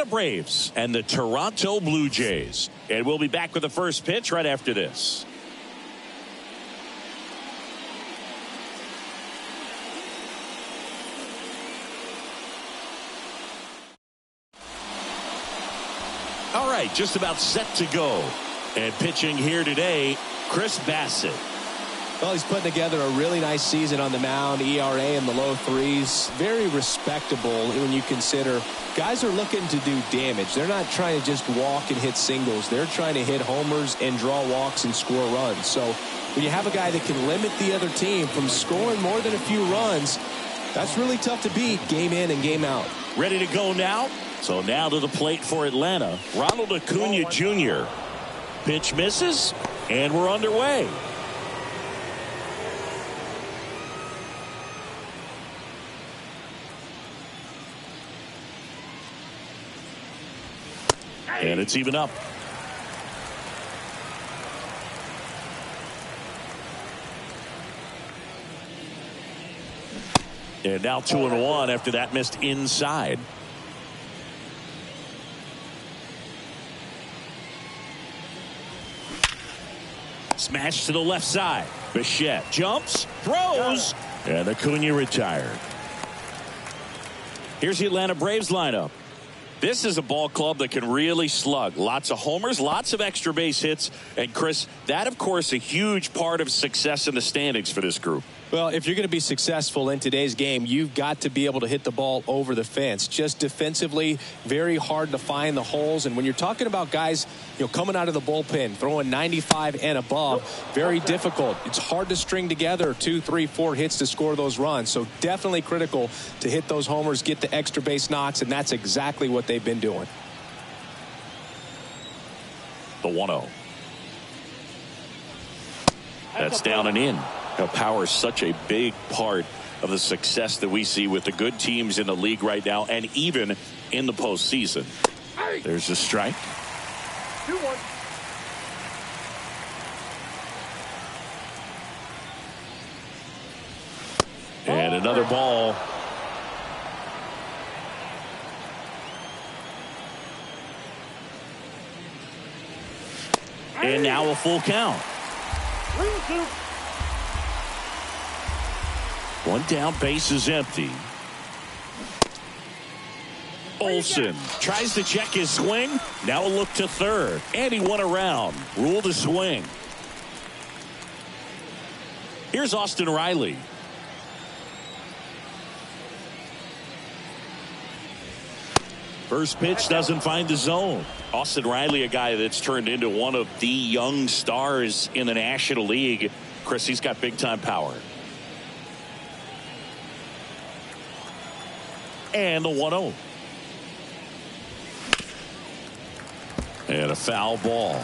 Atlanta Braves and the Toronto Blue Jays. And we'll be back with the first pitch right after this. All right, just about set to go. And pitching here today, Chris Bassett. Well, he's putting together a really nice season on the mound. ERA in the low threes. Very respectable when you consider guys are looking to do damage. They're not trying to just walk and hit singles. They're trying to hit homers and draw walks and score runs. So when you have a guy that can limit the other team from scoring more than a few runs, that's really tough to beat game in and game out. Ready to go now? So now to the plate for Atlanta, Ronald Acuna Jr. Pitch misses, and we're underway. And it's even up. And now 2-1 after that missed inside. Smash to the left side. Bichette jumps, throws, and Acuna retired. Here's the Atlanta Braves lineup. This is a ball club that can really slug. Lots of homers, lots of extra base hits. And, Chris, that, of course, a huge part of success in the standings for this group. Well, if you're going to be successful in today's game, you've got to be able to hit the ball over the fence. Just defensively, very hard to find the holes. And when you're talking about guys, coming out of the bullpen, throwing 95 and above, very difficult. It's hard to string together 2, 3, 4 hits to score those runs. So definitely critical to hit those homers, get the extra base knocks, and that's exactly what they've been doing. The 1-0. That's down and in. Power is such a big part of the success that we see with the good teams in the league right now and even in the postseason. There's a strike. 2-1. And another ball. And now a full count. 3-2. One down, base is empty. Olsen tries to check his swing. Now a look to third. And he won around. Ruled a swing. Here's Austin Riley. First pitch doesn't find the zone. Austin Riley, a guy that's turned into one of the young stars in the National League. Chris, he's got big-time power. And the 1-0. And a foul ball.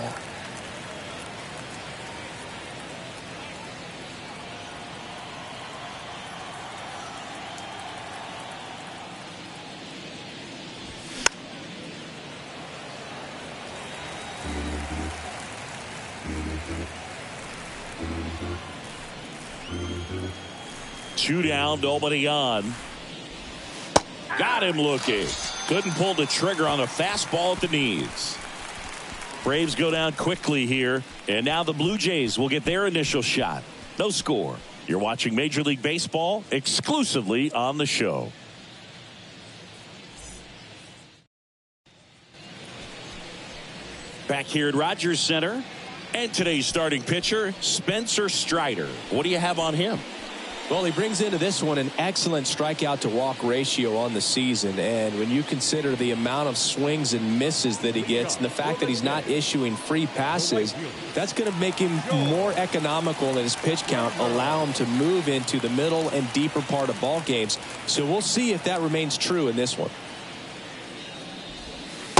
Two down, nobody on. Got him looking. Couldn't pull the trigger on a fastball at the knees. Braves go down quickly here. And now the Blue Jays will get their initial shot. No score. You're watching Major League Baseball exclusively on the show. Back here at Rogers Center. And today's starting pitcher, Spencer Strider. What do you have on him? Well, he brings into this one an excellent strikeout to walk ratio on the season. And when you consider the amount of swings and misses that he gets and the fact that he's not issuing free passes, that's going to make him more economical in his pitch count, allow him to move into the middle and deeper part of ball games. So we'll see if that remains true in this one.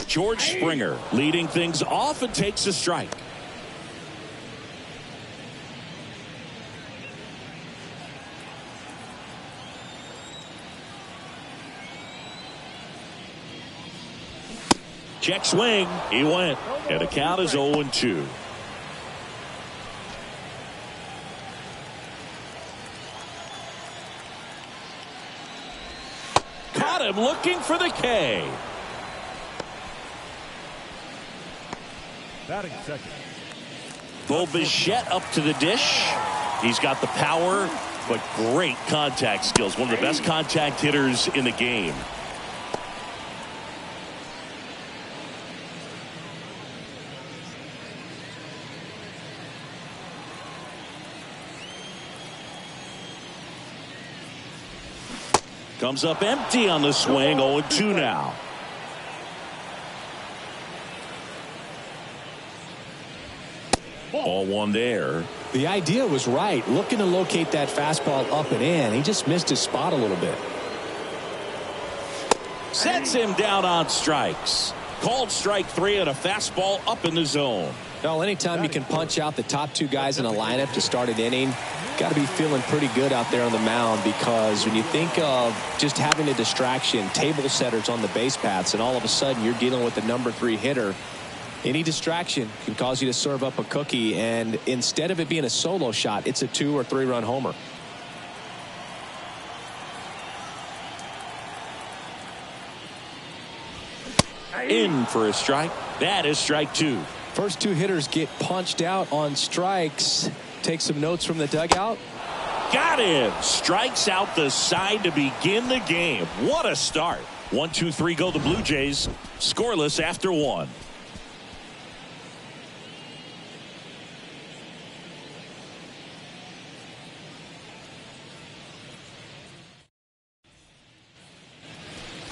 George Springer leading things off and takes a strike. Check swing. He went. And the count is 0-2. Caught him looking for the K. Batting second. Bo Bichette up to the dish. He's got the power, but great contact skills. One of the best contact hitters in the game. Comes up empty on the swing. 0-2 now. Ball one there. The idea was right. Looking to locate that fastball up and in. He just missed his spot a little bit. Sets him down on strikes. Called strike 3 and a fastball up in the zone. Well, anytime you can punch out the top two guys in a lineup to start an inning, got to be feeling pretty good out there on the mound, because when you think of just having a distraction, table setters on the base paths, and all of a sudden you're dealing with the number 3 hitter, any distraction can cause you to serve up a cookie, and instead of it being a solo shot, it's a 2 or 3 run homer. In for a strike. That is strike 2. First 2 hitters get punched out on strikes. Take some notes from the dugout. Got him. Strikes out the side to begin the game. What a start. 1, 2, 3 go the Blue Jays. Scoreless after 1.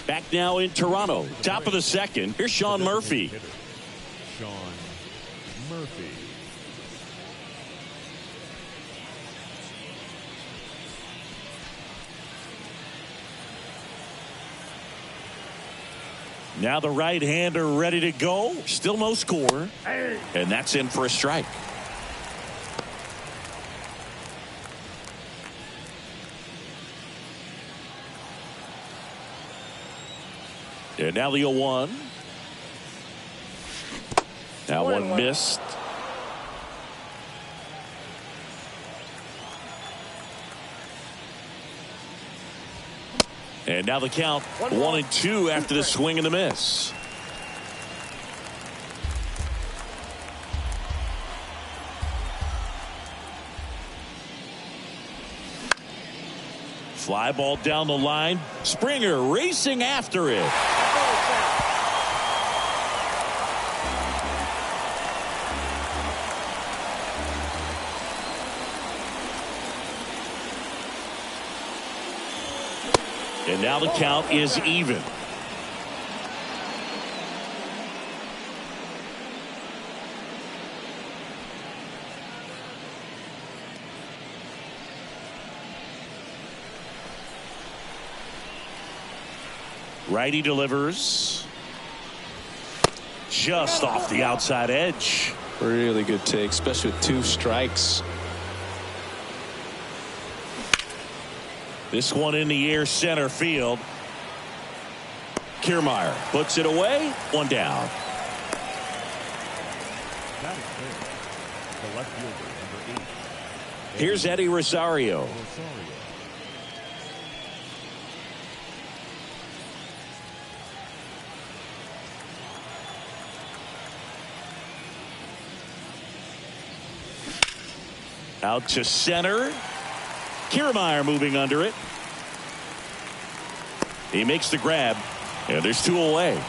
Back now in Toronto. Top of the second. Here's Sean Murphy. Sean Murphy. Now the right-hander ready to go. Still no score. And that's in for a strike. And now the 0-1. That one missed. And now the count 1-2 after the swing and the miss. Fly ball down the line. Springer racing after it. And now the count is even. Righty delivers. Just off the outside edge. Really good take, especially with 2 strikes. This one in the air center field. Kiermaier puts it away. 1 down. That is fair. The left fielder, number 8. Here's Eddie Rosario. Out to center. Kiermaier moving under it. He makes the grab, and there's 2 away.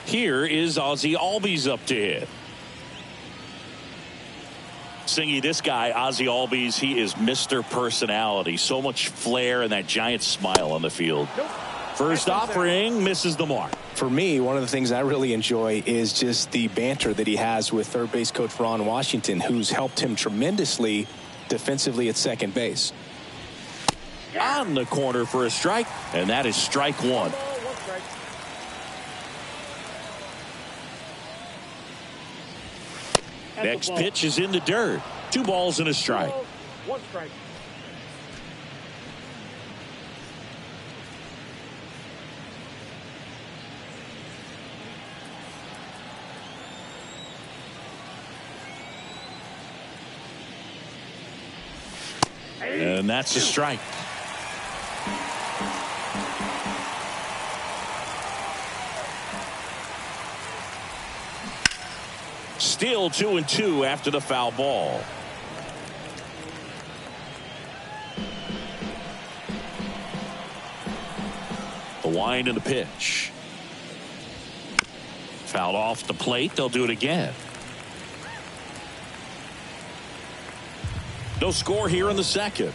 Here is Ozzie Albies up to hit. Singy, this guy, Ozzie Albies, he is Mr. Personality. So much flair and that giant smile on the field. First offering misses the mark. For me, one of the things I really enjoy is just the banter that he has with third base coach Ron Washington, who's helped him tremendously defensively at second base. On the corner for a strike, and that is strike 1. Next pitch is in the dirt. 2 balls and a strike. 1 strike. And that's a strike. Still 2-2 after the foul ball. The wind and the pitch. Fouled off the plate. They'll do it again. No score here in the second.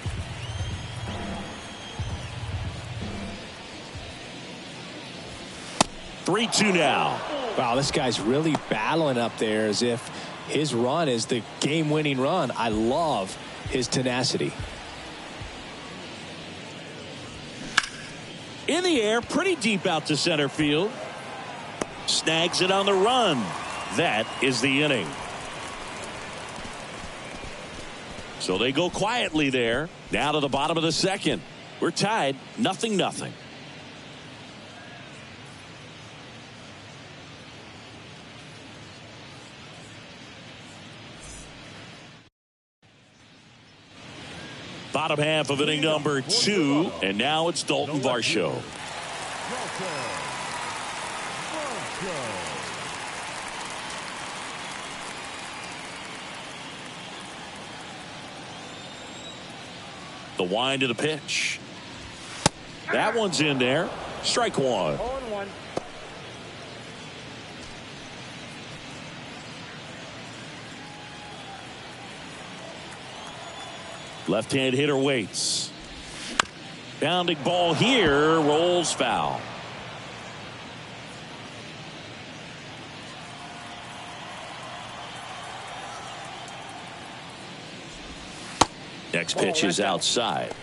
Three-two now. Wow, this guy's really battling up there as if his run is the game-winning run. I love his tenacity. In the air, pretty deep out to center field. Snags it on the run. That is the inning. So they go quietly there. Now to the bottom of the second. We're tied 0-0. Bottom half of inning number 2, and now it's Dalton Varsho. The wind of the pitch. That one's in there. Strike one. Left-hand hitter waits. Bounding ball here, rolls foul. Next pitch is outside.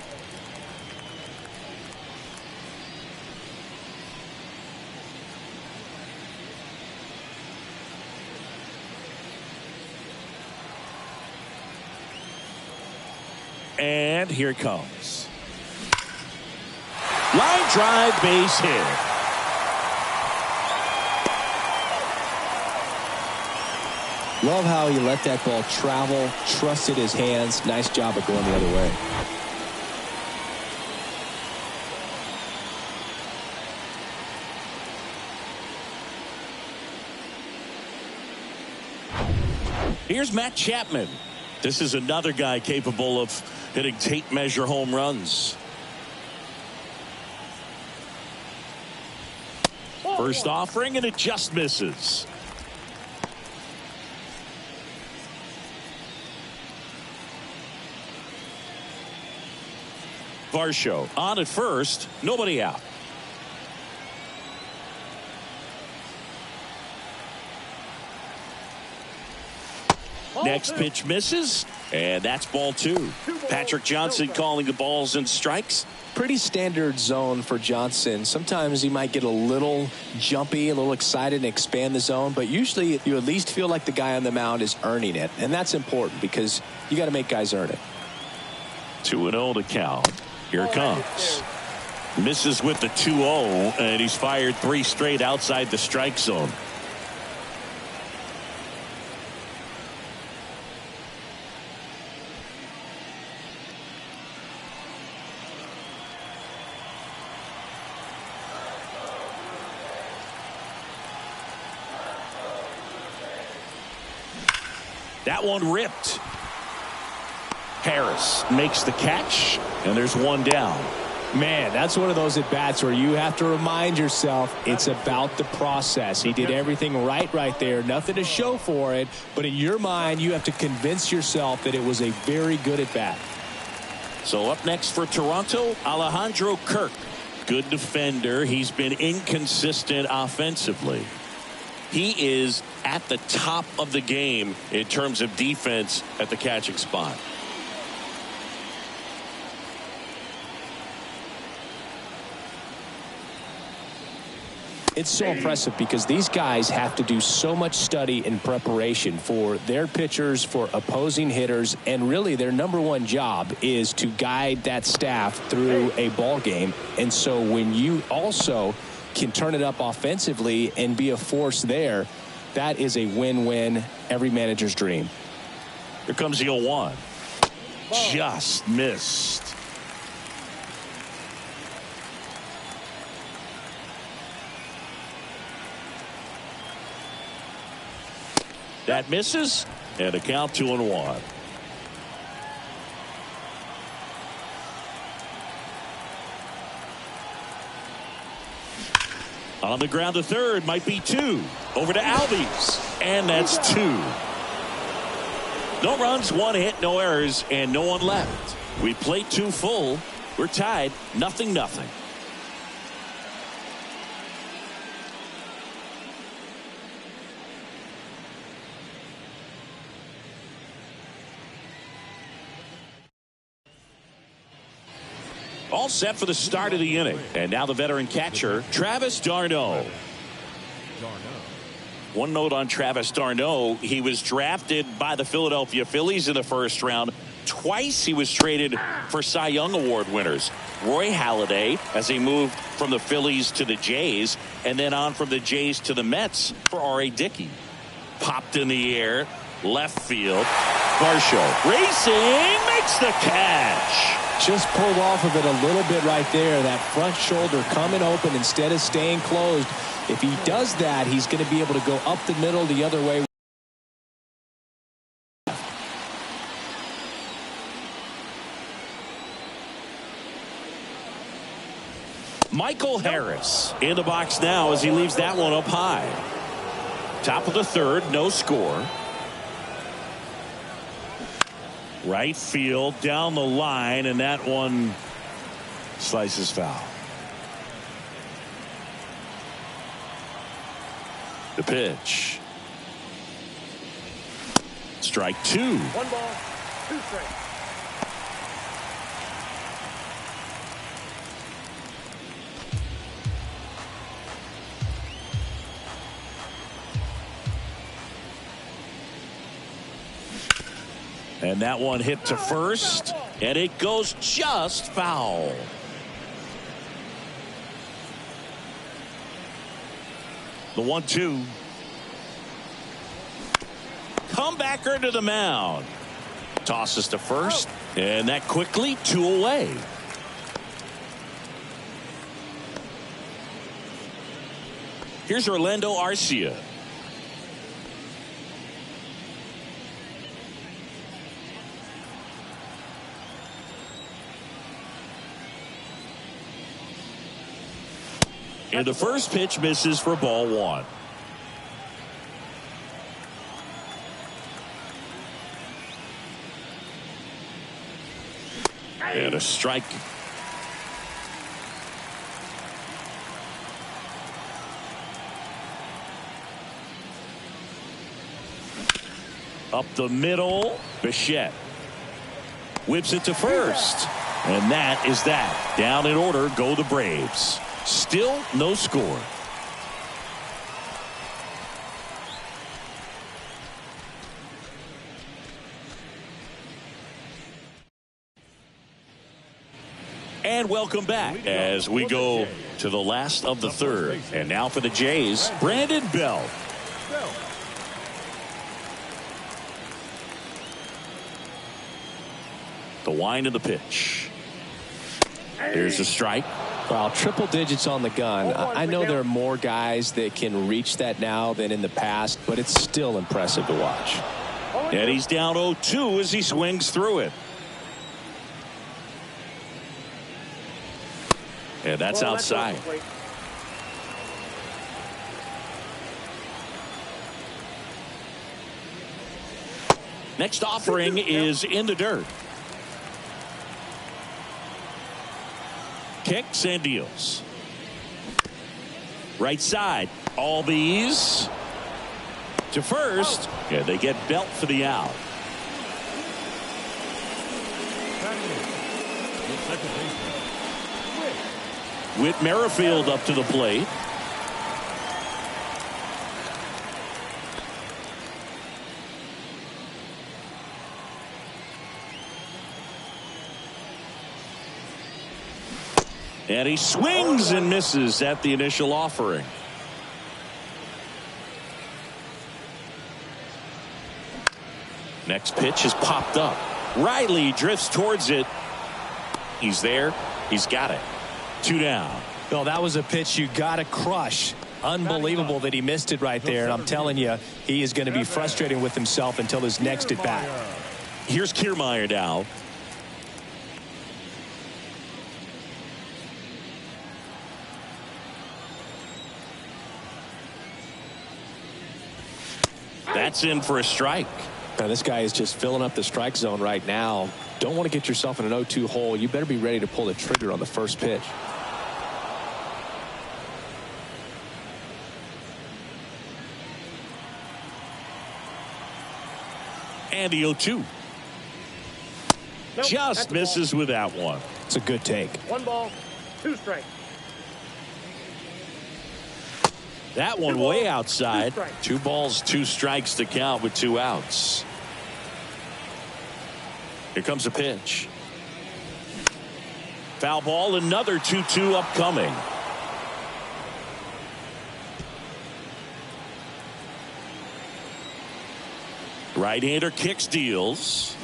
And here it comes. Line drive, base hit. Love how he let that ball travel, trusted his hands. Nice job of going the other way. Here's Matt Chapman. This is another guy capable of hitting tape measure home runs. First offering, and it just misses. Varsho on at first, nobody out. Next pitch misses, and that's ball 2. Patrick Johnson calling the balls and strikes. Pretty standard zone for Johnson. Sometimes he might get a little jumpy, a little excited and expand the zone, but usually you at least feel like the guy on the mound is earning it, and that's important because you got to make guys earn it. 2-0 to count. Here it comes. Misses with the 2-0, and he's fired 3 straight outside the strike zone. That one ripped. Harris makes the catch, and there's one down. Man, that's one of those at-bats where you have to remind yourself it's about the process. He did everything right there. Nothing to show for it, but in your mind, you have to convince yourself that it was a very good at-bat. So up next for Toronto, Alejandro Kirk. Good defender. He's been inconsistent offensively. He is at the top of the game in terms of defense at the catching spot. It's so impressive because these guys have to do so much study and preparation for their pitchers, for opposing hitters, and really their number one job is to guide that staff through a ball game. And so when you also can turn it up offensively and be a force there, that is a win-win, every manager's dream. Here comes the 0-1. Just missed. That misses, and a count 2-1. On the ground to third, might be 2. Over to Albies, and that's 2. No runs, 1 hit, no errors, and no one left. We played 2 full. We're tied, 0-0. All set for the start of the inning. And now the veteran catcher, Travis d'Arnaud. One note on Travis d'Arnaud. He was drafted by the Philadelphia Phillies in the first round. Twice he was traded for Cy Young Award winners. Roy Halladay, as he moved from the Phillies to the Jays, and then on from the Jays to the Mets for R.A. Dickey. Popped in the air, left field. Varsho racing, makes the catch. Just pulled off of it a little bit right there. That front shoulder coming open instead of staying closed. If he does that, he's going to be able to go up the middle the other way. Michael Harris in the box now as he leaves that one up high. Top of the third, no score. Right field down the line, and that one slices foul. The pitch. Strike 2. 1 ball, 2 strikes. And that one hit to first, and it goes just foul. The 1-2. Comebacker to the mound. Tosses to first, and that quickly 2 away. Here's Orlando Arcia. And the first pitch misses for ball 1. And a strike. Up the middle, Bichette whips it to first. And that is that. Down in order go the Braves. Still no score. And welcome back as we go to the last of the third. And now for the Jays, Brandon Belt. The wind of the pitch. Here's a strike. Well, triple digits on the gun. I know there are more guys that can reach that now than in the past, but it's still impressive to watch. And he's down 0-2 as he swings through it. And that's outside. Next offering is in the dirt. Kicks and deals. Right side. Albies to first. Yeah, they get Belt for the out. Whit Merrifield up to the plate. And he swings and misses at the initial offering. Next pitch is popped up. Riley drifts towards it. He's there. He's got it. 2 down. Well, that was a pitch you got to crush. Unbelievable that he missed it right there. And I'm telling you, he is going to be frustrated with himself until his next at bat. Here's Kiermaier now. That's in for a strike. Now, this guy is just filling up the strike zone right now. Don't want to get yourself in an 0-2 hole. You better be ready to pull the trigger on the first pitch. And the 0-2. Just misses with that one. It's a good take. 1 ball, 2 strikes. That one way outside. 2 balls, 2 strikes to count with 2 outs. Here comes a pitch. Foul ball, another 2-2 upcoming. Right-hander kicks, deals.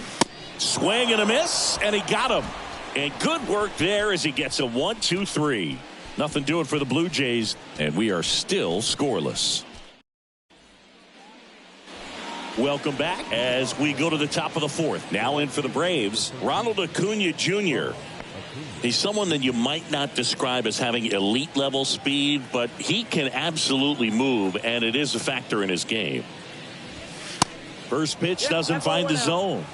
Swing and a miss, and he got him. And good work there as he gets a 1-2-3. Nothing doing for the Blue Jays, and we are still scoreless. Welcome back as we go to the top of the 4th. Now in for the Braves, Ronald Acuna Jr. He's someone that you might not describe as having elite level speed, but he can absolutely move, and it is a factor in his game. First pitch doesn't find the zone.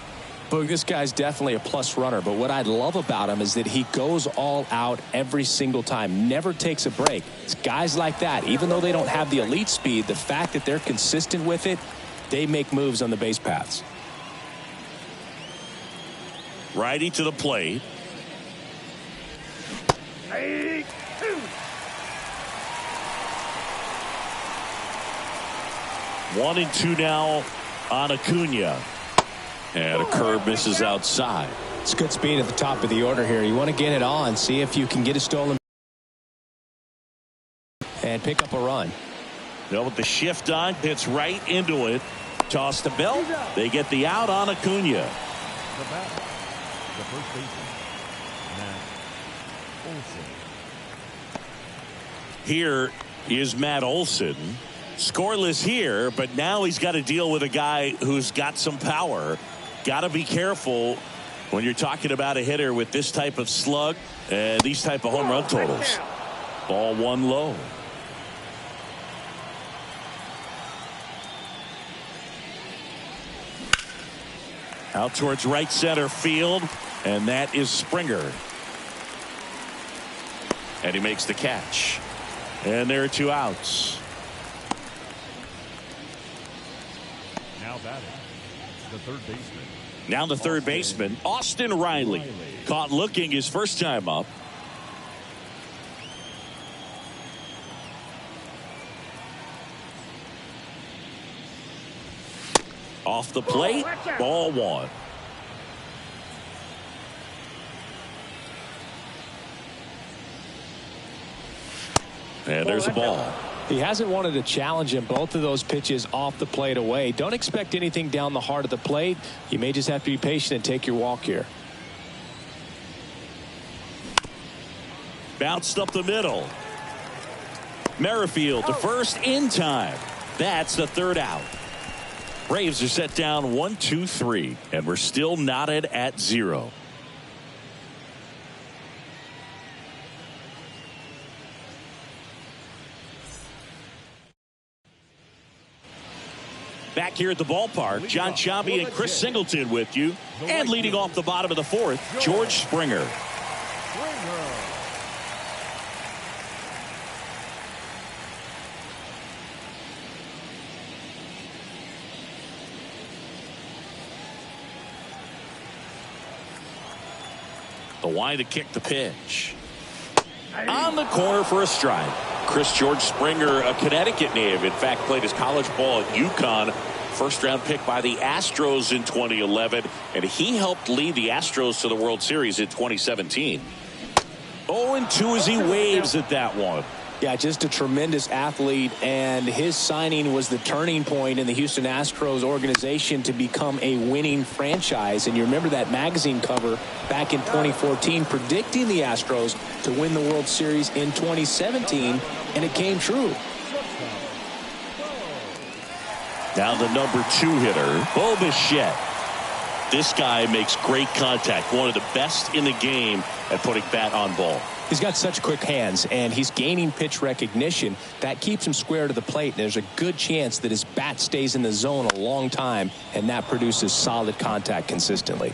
Boog, this guy's definitely a plus runner, but what I love about him is that he goes all out every single time, never takes a break. It's guys like that, even though they don't have the elite speed, the fact that they're consistent with it, they make moves on the base paths. Righty to the plate. 1-2 now on Acuna. And a curve misses outside. It's good speed at the top of the order here. You want to get it on, see if you can get a stolen and pick up a run. Well, with the shift on, hits right into it. Toss to Bell. They get the out on Acuna. The batter, the first baseman, Matt Olson. Here is Matt Olson. Scoreless here, but now he's got to deal with a guy who's got some power. Got to be careful when you're talking about a hitter with this type of slug and these type of home run totals. Ball 1 low. Out towards right center field, and that is Springer. And he makes the catch. And there are 2 outs. Now batting, the third baseman. Now the third baseman, Austin Riley. Caught looking his first time up. Off the plate, ball 1. And there's a ball. He hasn't wanted to challenge him. Both of those pitches off the plate away. Don't expect anything down the heart of the plate. You may just have to be patient and take your walk here. Bounced up the middle. Merrifield to first in time. That's the 3rd out. Braves are set down 1-2-3, and we're still knotted at 0. Back here at the ballpark, John Sciambi and Chris Singleton with you. And leading off the bottom of the 4th, George Springer. The wind to kick the pitch. On the corner for a strike. George Springer, a Connecticut native. In fact, played his college ball at UConn. First round pick by the Astros in 2011. And he helped lead the Astros to the World Series in 2017. 0-2 as he waves at that one. Yeah, just a tremendous athlete, and his signing was the turning point in the Houston Astros organization to become a winning franchise. And you remember that magazine cover back in 2014 predicting the Astros to win the World Series in 2017, and it came true. Now the number 2 hitter, Bo Bichette. This guy makes great contact. One of the best in the game at putting bat on ball. He's got such quick hands, and he's gaining pitch recognition. That keeps him square to the plate, and there's a good chance that his bat stays in the zone a long time, and that produces solid contact consistently.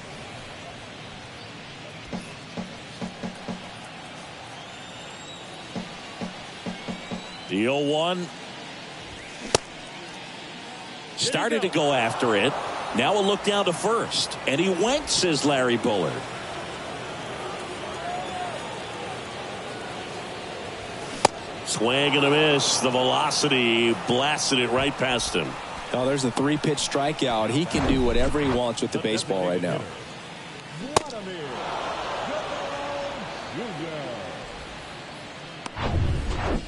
The 0-1. Started to go after it. Now a look down to first. And he went, says Larry Bullard. Swing and a miss. The velocity blasted it right past him. Oh, there's a 3-pitch strikeout. He can do whatever he wants with the baseball right now.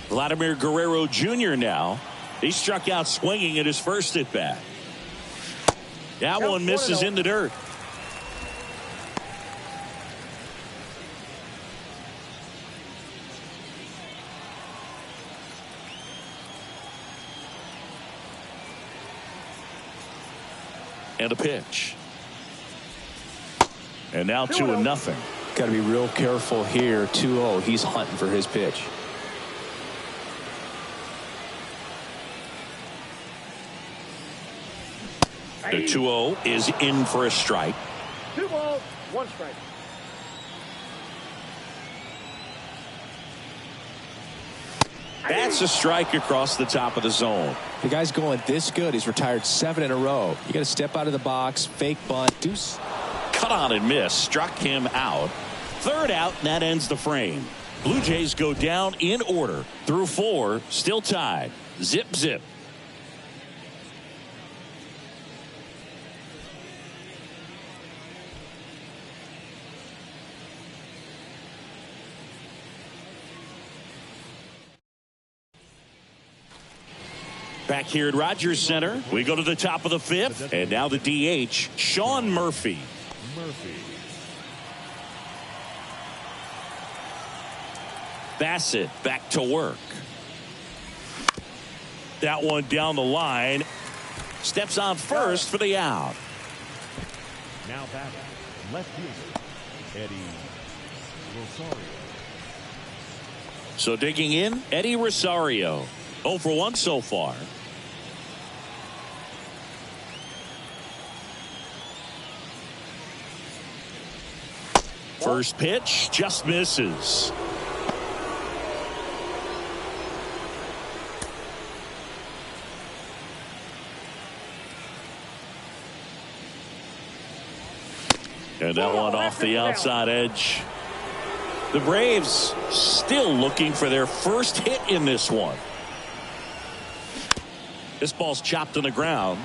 Vladimir Guerrero Jr. now. He struck out swinging at his first at bat. That one misses in the dirt. And a pitch. And now 2-0. Got to be real careful here. 2-0. He's hunting for his pitch. The 2-0 is in for a strike. 2 balls, 1 strike. That's a strike across the top of the zone. The guy's going this good. He's retired 7 in a row. You got to step out of the box, fake bunt, deuce. Cut on and miss. Struck him out. 3rd out, and that ends the frame. Blue Jays go down in order. Through 4, still tied. Zip, zip. Back here at Rogers Center, we go to the top of the 5th, and now the DH, Sean Murphy. Bassett back to work. That one down the line. Steps on first for the out. Now batting, left fielder, Eddie Rosario. So digging in, Eddie Rosario. 0 for 1 so far. First pitch just misses. And that one off the outside edge. The Braves still looking for their first hit in this one. This ball's chopped on the ground.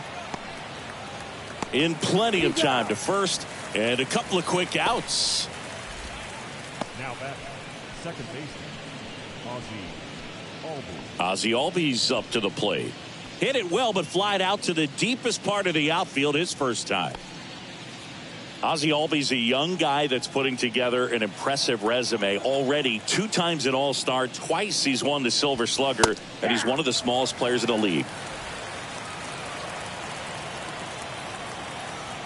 In plenty of time to first, and a couple of quick outs. Now back, second baseman, Ozzie Albies up to the plate. Hit it well, but flied out to the deepest part of the outfield his first time. Ozzie Albies, a young guy that's putting together an impressive resume. Already 2 times an All-Star, twice he's won the Silver Slugger, and he's one of the smallest players in the league.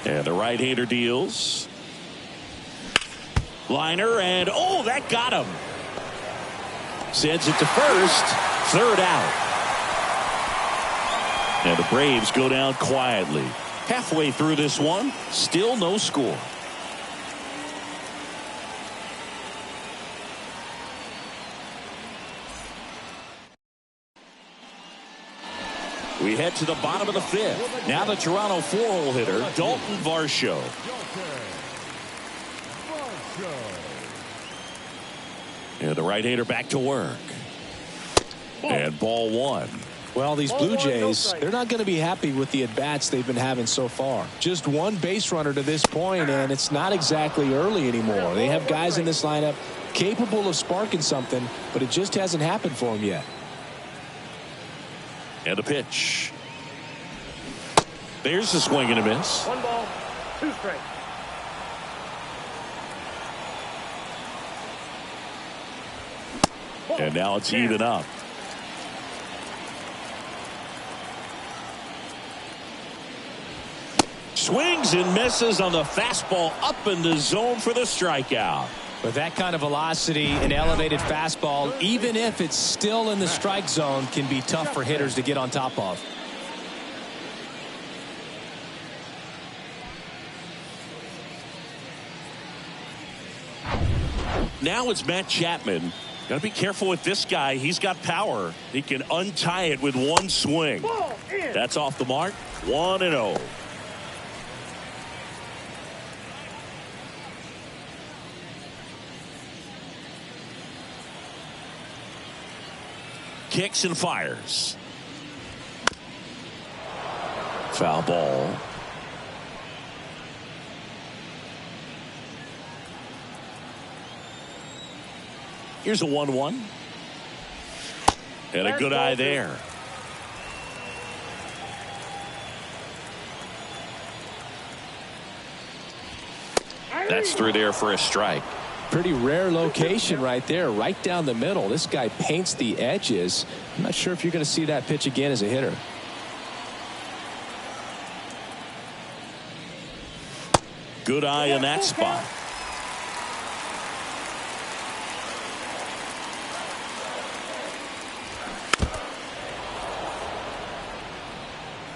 And the right-hander deals. Liner, and oh, that got him. Sends it to first. 3rd out. And the Braves go down quietly. Halfway through this one, still no score. We head to the bottom of the 5th. Now the Toronto 4-hole hitter, Dalton Varsho. And the right-hander back to work. And ball 1. Well, these Blue Jays, they're not going to be happy with the at-bats they've been having so far. Just 1 base runner to this point, and it's not exactly early anymore. They have guys in this lineup capable of sparking something, but it just hasn't happened for them yet. And a pitch. There's the swing and a miss. 1 ball, 2 strikes. And now it's even up. Swings and misses on the fastball up in the zone for the strikeout. With that kind of velocity, an elevated fastball, even if it's still in the strike zone, can be tough for hitters to get on top of. Now it's Matt Chapman. Got to be careful with this guy. He's got power. He can untie it with one swing. That's off the mark. 1-0. Kicks and fires. Foul ball. Here's a 1-1. And a good eye there. That's through there for a strike. Pretty rare location right there, right down the middle. This guy paints the edges. I'm not sure if you're going to see that pitch again as a hitter. Good eye in that spot.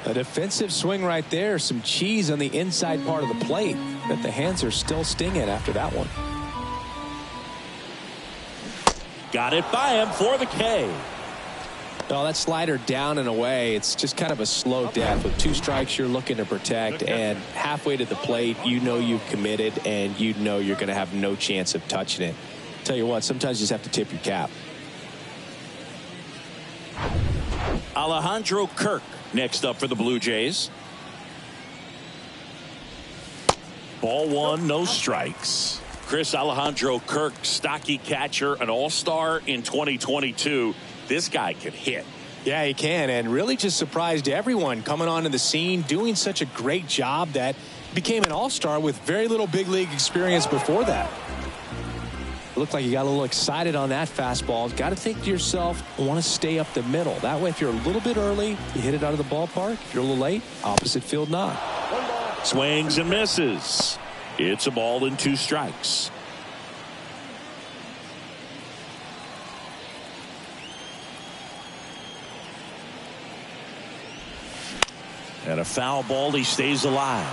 A defensive swing right there. Some cheese on the inside part of the plate. But the hands are still stinging after that one. Got it by him for the K. Oh, that slider down and away. It's just kind of a slow death. With 2 strikes you're looking to protect, and halfway to the plate you know you've committed and you know you're going to have no chance of touching it. Tell you what, sometimes you just have to tip your cap. Alejandro Kirk next up for the Blue Jays. Ball 1, no strikes. Chris, Alejandro Kirk, stocky catcher, an all-star in 2022. This guy can hit. Yeah, he can, and really just surprised everyone coming onto the scene, doing such a great job that became an all-star with very little big league experience before that. It looked like you got a little excited on that fastball. Got to think to yourself, I want to stay up the middle. That way, if you're a little bit early, you hit it out of the ballpark. If you're a little late, opposite field knock. Swings and misses. It's a ball and 2 strikes. And a foul ball. He stays alive.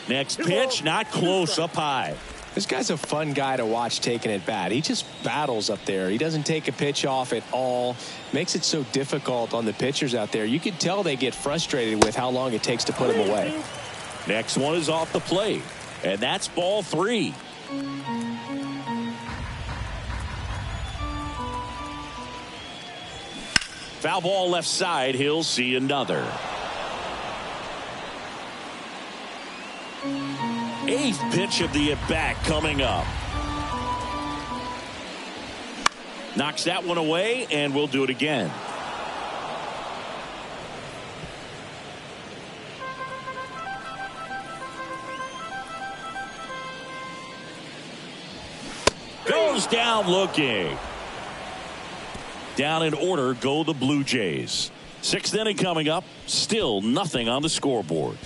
Next pitch, not close, up high. This guy's a fun guy to watch taking at bat. He just battles up there. He doesn't take a pitch off at all. Makes it so difficult on the pitchers out there. You can tell they get frustrated with how long it takes to put him away. Next one is off the plate. And that's ball 3. Foul ball left side. He'll see another. 8th pitch of the at-bat coming up. Knocks that one away, and we'll do it again. Goes down looking. Down in order go the Blue Jays. 6th inning coming up. Still nothing on the scoreboard.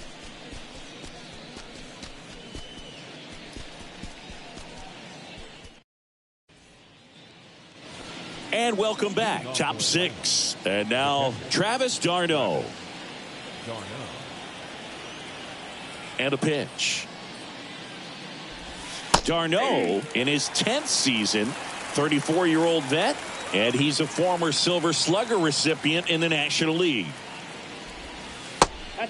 And welcome back. Top 6. And now Travis d'Arnaud. And a pitch. d'Arnaud in his 10th season, 34-year-old vet, and he's a former Silver Slugger recipient in the National League.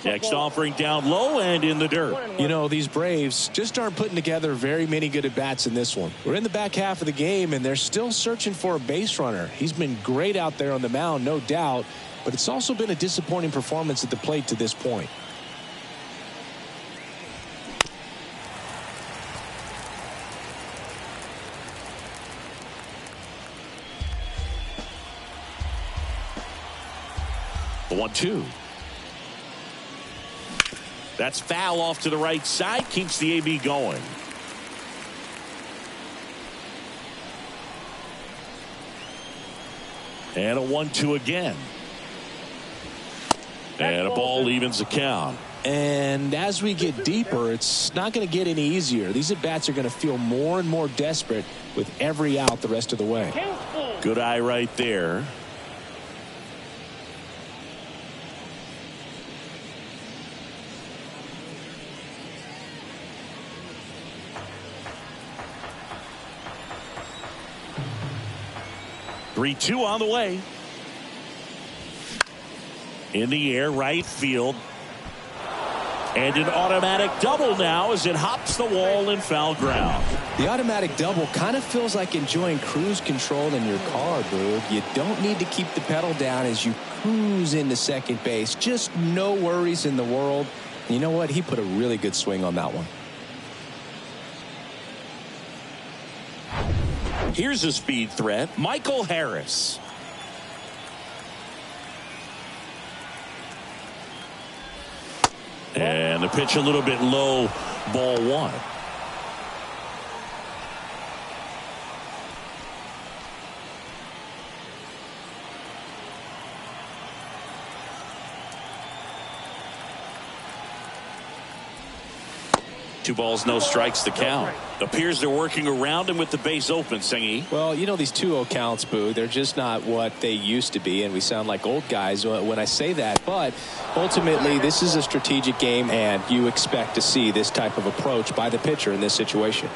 Next offering down low and in the dirt. You know, these Braves just aren't putting together very many good at-bats in this one. We're in the back half of the game, and they're still searching for a base runner. He's been great out there on the mound, no doubt, but it's also been a disappointing performance at the plate to this point. The 1-2. That's foul off to the right side. Keeps the AB going. And a 1-2 again. And a ball evens the count. And as we get deeper, it's not going to get any easier. These at-bats are going to feel more and more desperate with every out the rest of the way. Good eye right there. Three-two on the way. In the air, right field. And an automatic double now as it hops the wall in foul ground. The automatic double kind of feels like enjoying cruise control in your car, Boog. You don't need to keep the pedal down as you cruise into second base. Just no worries in the world. You know what? He put a really good swing on that one. Here's a speed threat, Michael Harris. And the pitch a little bit low, ball one. Two balls, no strikes, the count. Appears they're working around him with the base open, Singy. Well, you know, these 2-0 counts, Boo, they're just not what they used to be, and we sound like old guys when I say that. But ultimately, this is a strategic game, and you expect to see this type of approach by the pitcher in this situation.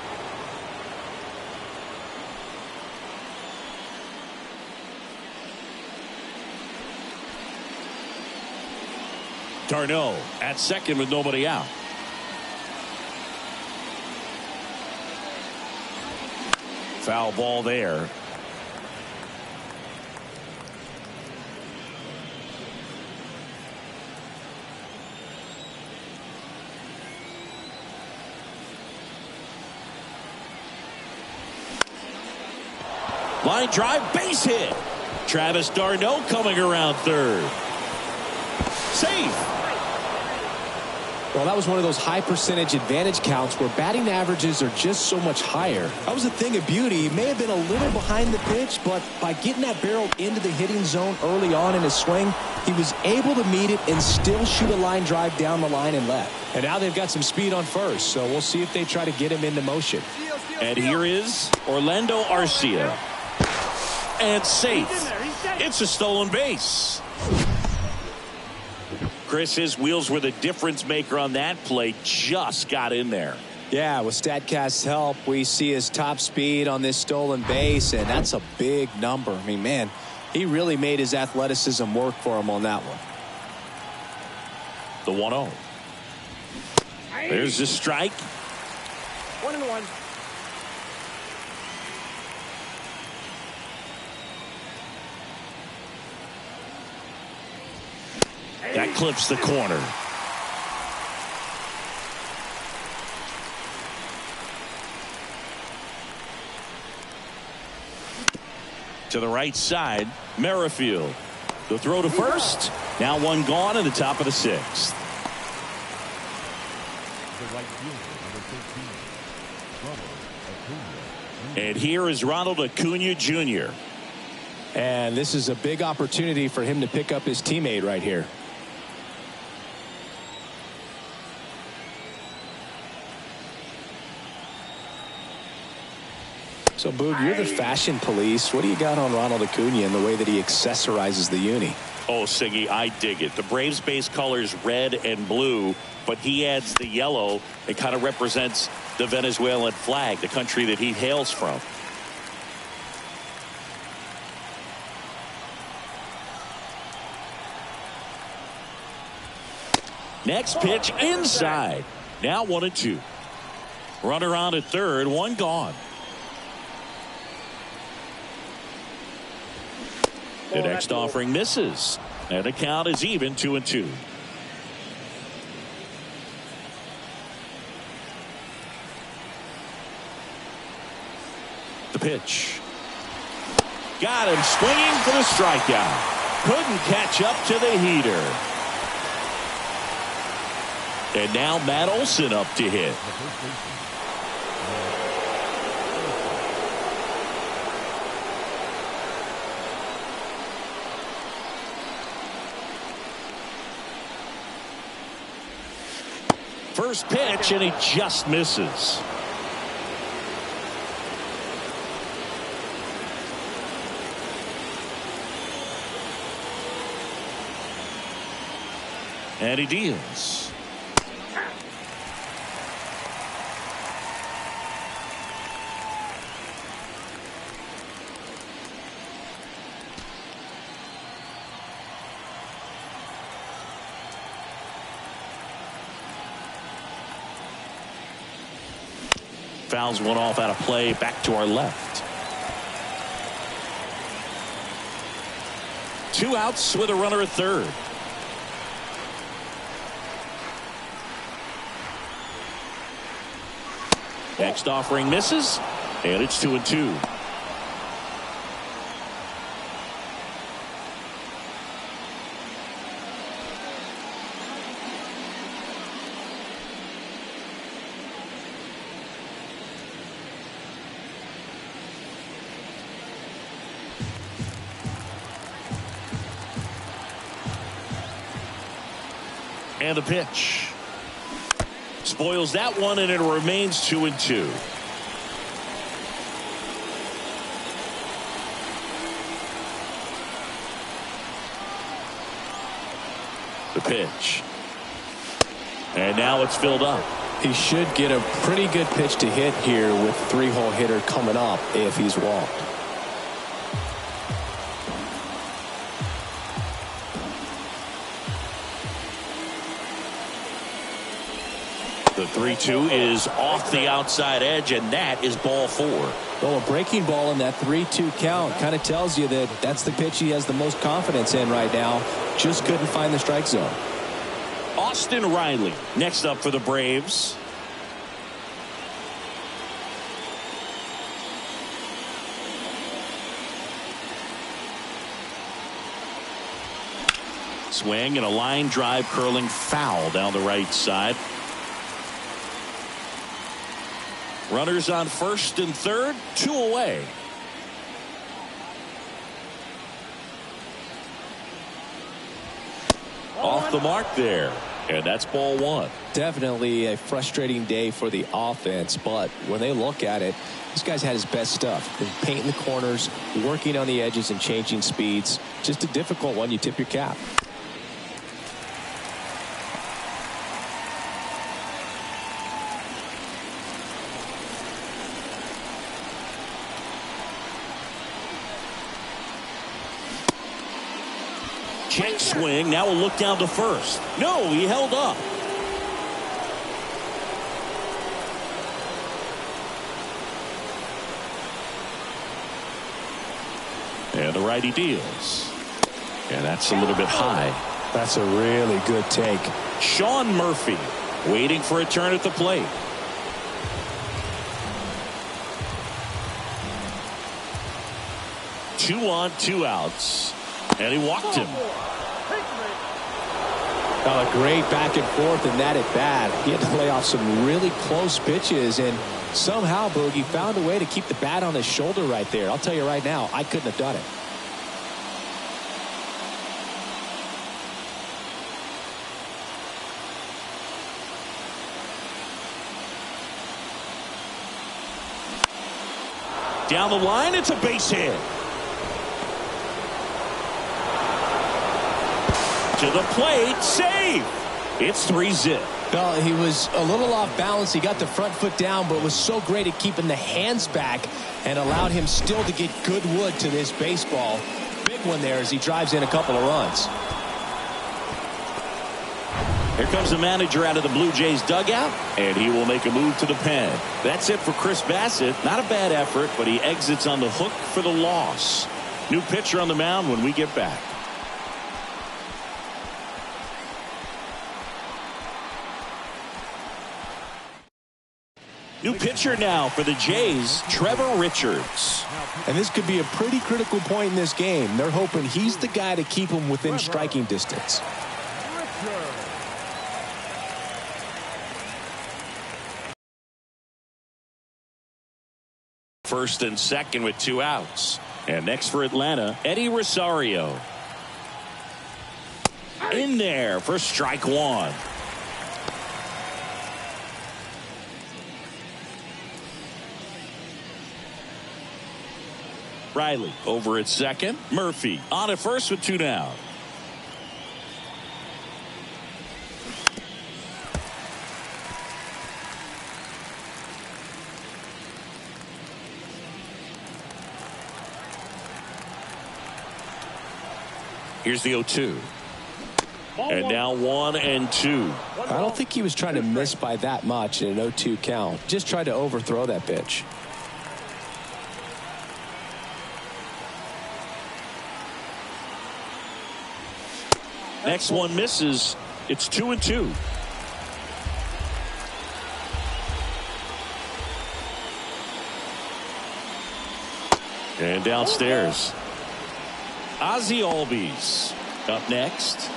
Darno at second with nobody out. Foul ball there. Line drive, base hit. Travis d'Arnaud coming around third. Safe. Well, that was one of those high percentage advantage counts where batting averages are just so much higher. That was a thing of beauty. He may have been a little behind the pitch, but by getting that barrel into the hitting zone early on in his swing, he was able to meet it and still shoot a line drive down the line and left. And now they've got some speed on first, so we'll see if they try to get him into motion. And here is Orlando Arcia. And safe. It's a stolen base. Chris, his wheels were the difference maker on that play. Just got in there. Yeah, with StatCast's help, we see his top speed on this stolen base, and that's a big number. I mean, man, he really made his athleticism work for him on that one. The 1-0. There's the strike. 1-1. That clips the corner. To the right side, Merrifield. The throw to first. Now one gone in the top of the sixth. The right fielder, number 13, Ronald Acuna. And here is Ronald Acuna Jr. And this is a big opportunity for him to pick up his teammate right here. So, Boog, you're the fashion police. What do you got on Ronald Acuna and the way that he accessorizes the uni? Oh, Siggy, I dig it. The Braves base colors red and blue, but he adds the yellow. It kind of represents the Venezuelan flag, the country that he hails from. Next pitch inside. Now 1-2. Runner on at third, one gone. The next offering misses. And the count is even 2-2. The pitch. Got him swinging for the strikeout. Couldn't catch up to the heater. And now Matt Olson up to hit. First pitch, and he just misses. And he deals. Fouls one off out of play, back to our left. 2 outs with a runner at third. Next offering misses, and it's 2-2. And the pitch. Spoils that one, and it remains 2-2. The pitch. And now it's filled up. He should get a pretty good pitch to hit here with 3-hole hitter coming up if he's walked. The 3-2 is off the outside edge, and that is ball 4. Well, a breaking ball in that 3-2 count kind of tells you that that's the pitch he has the most confidence in right now. Just couldn't find the strike zone. Austin Riley next up for the Braves. Swing and a line drive curling foul down the right side. Runners on first and third, 2 away. Off the mark there, and that's ball 1. Definitely a frustrating day for the offense, but when they look at it, this guy's had his best stuff. Been painting the corners, working on the edges, and changing speeds. Just a difficult one. You tip your cap. Check swing. Now we'll look down to first. No, he held up. And the righty deals. And that's a little bit high. That's a really good take. Sean Murphy waiting for a turn at the plate. Two on, 2 outs. And he walked him. A great back and forth in that at bat. He had to lay off some really close pitches, and somehow Boogie found a way to keep the bat on his shoulder right there. I'll tell you right now, I couldn't have done it. Down the line, it's a base hit. To the plate, save. It's 3-zip. Well, he was a little off balance. He got the front foot down, but was so great at keeping the hands back and allowed him still to get good wood to this baseball. Big one there as he drives in a couple of runs. Here comes the manager out of the Blue Jays dugout, and he will make a move to the pen. That's it for Chris Bassett. Not a bad effort, but he exits on the hook for the loss. New pitcher on the mound when we get back. New pitcher now for the Jays, Trevor Richards. And this could be a pretty critical point in this game. They're hoping he's the guy to keep them within striking distance. First and second with 2 outs. And next for Atlanta, Eddie Rosario. In there for strike 1. Riley over at second. Murphy on at first with 2 down. Here's the 0-2. And now 1-2. I don't think he was trying to miss by that much in an 0-2 count. Just tried to overthrow that pitch. Next one misses. It's 2-2. And downstairs. Ozzie Albies up next.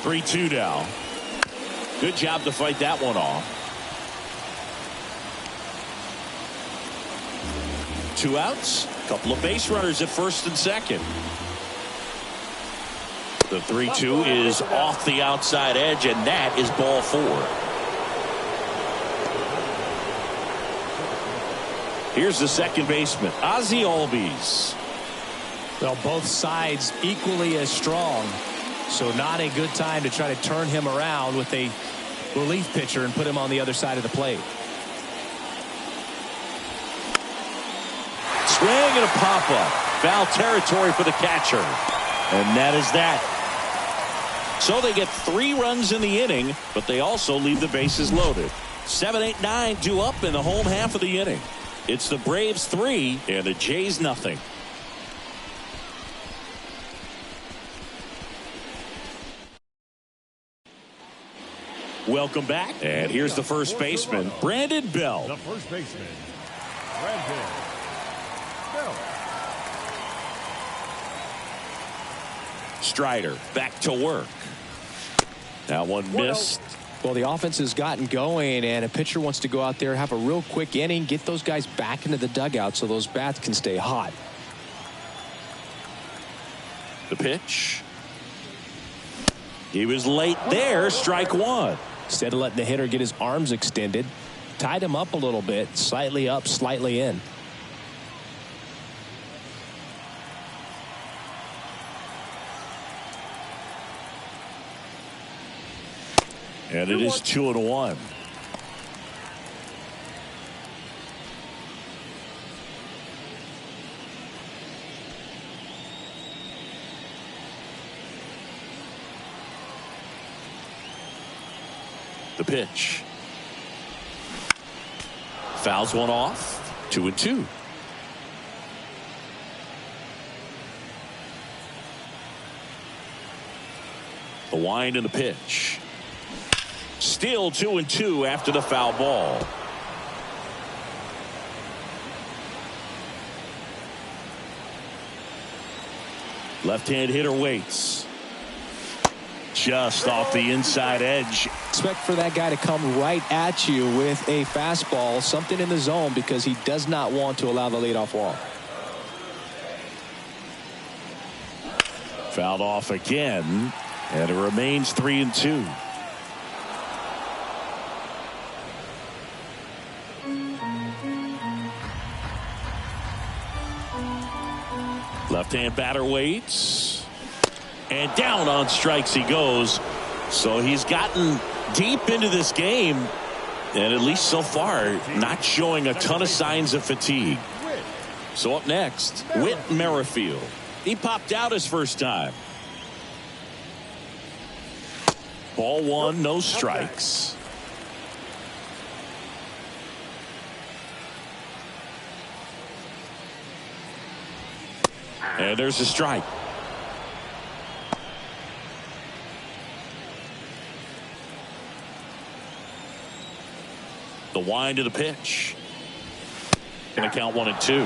Three-two now. Good job to fight that one off. 2 outs. Couple of base runners at first and second. The 3-2 is off the outside edge, and that is ball 4. Here's the second baseman, Ozzie Albies. Well, both sides equally as strong, so not a good time to try to turn him around with a relief pitcher and put him on the other side of the plate. Swing and a pop-up. Foul territory for the catcher. And that is that. So they get 3 runs in the inning, but they also leave the bases loaded. 7, 8, 9 due up in the home half of the inning. It's the Braves 3 and the Jays nothing. Welcome back. And here's the first baseman, Brandon Bell. The first baseman, Brandon Bell. Strider back to work. That one missed. Well, the offense has gotten going, and a pitcher wants to go out there, have a real quick inning, get those guys back into the dugout so those bats can stay hot. The pitch. He was late there. Strike 1. Instead of letting the hitter get his arms extended, tied him up a little bit, slightly up, slightly in. And it is 2-1. The pitch. Fouls one off. 2-2. The wind and the pitch. Still 2-2 after the foul ball. Left-hand hitter waits. Just off the inside edge. Expect for that guy to come right at you with a fastball, something in the zone, because he does not want to allow the leadoff walk. Fouled off again, and it remains 3-2. Left-hand batter waits. And down on strikes he goes. So he's gotten deep into this game. And at least so far, not showing a ton of signs of fatigue. So up next, Whit Merrifield. He popped out his first time. Ball 1, no strikes. And there's a strike. The wind of the pitch. Going to count 1-2.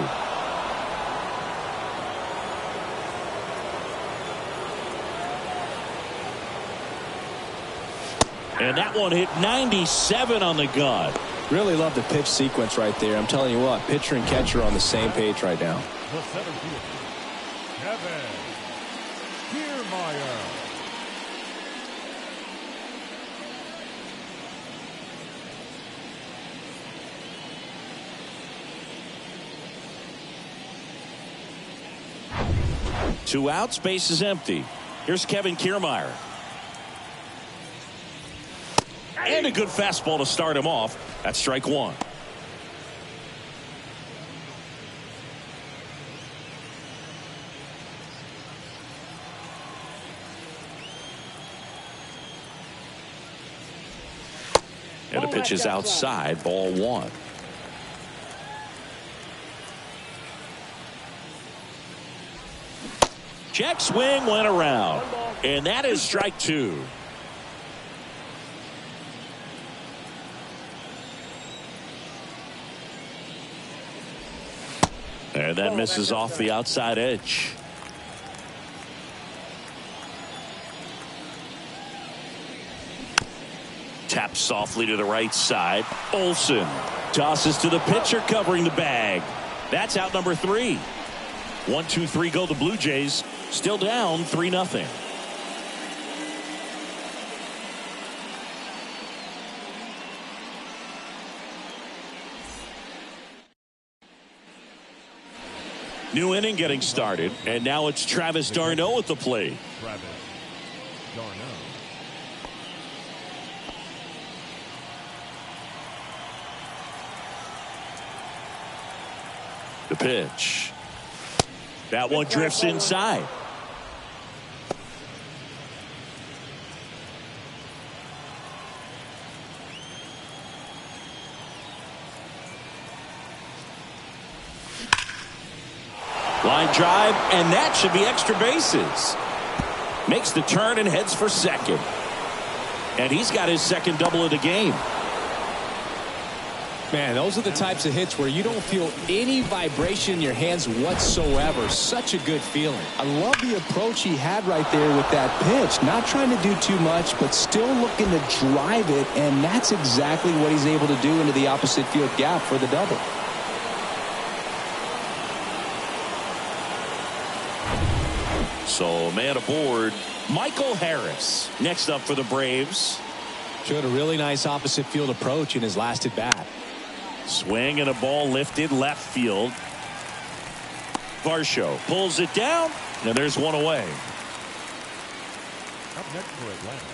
And that one hit 97 on the gun. Really love the pitch sequence right there. I'm telling you what, pitcher and catcher are on the same page right now. The center fielder, Kevin Kiermaier. 2 outs, base is empty. Here's Kevin Kiermaier. And a good fastball to start him off. That's strike 1. And the pitch is outside, ball 1. Check swing went around. And that is strike 2. And that misses off the outside edge. Taps softly to the right side. Olsen tosses to the pitcher covering the bag. That's out number 3. 1, 2, 3 go the Blue Jays. Still down 3-0. New inning getting started, and now it's Travis d'Arnaud at the plate. Travis d'Arnaud. The pitch. That one drifts inside. Line drive, and that should be extra bases. Makes the turn and heads for second. And he's got his second double of the game. Man, those are the types of hits where you don't feel any vibration in your hands whatsoever. Such a good feeling. I love the approach he had right there with that pitch. Not trying to do too much, but still looking to drive it, and that's exactly what he's able to do into the opposite field gap for the double. So, man aboard, Michael Harris. Next up for the Braves. Showed a really nice opposite field approach in his last at bat. Swing and a ball lifted left field. Varsho pulls it down, and there's one away. Up next for Atlanta,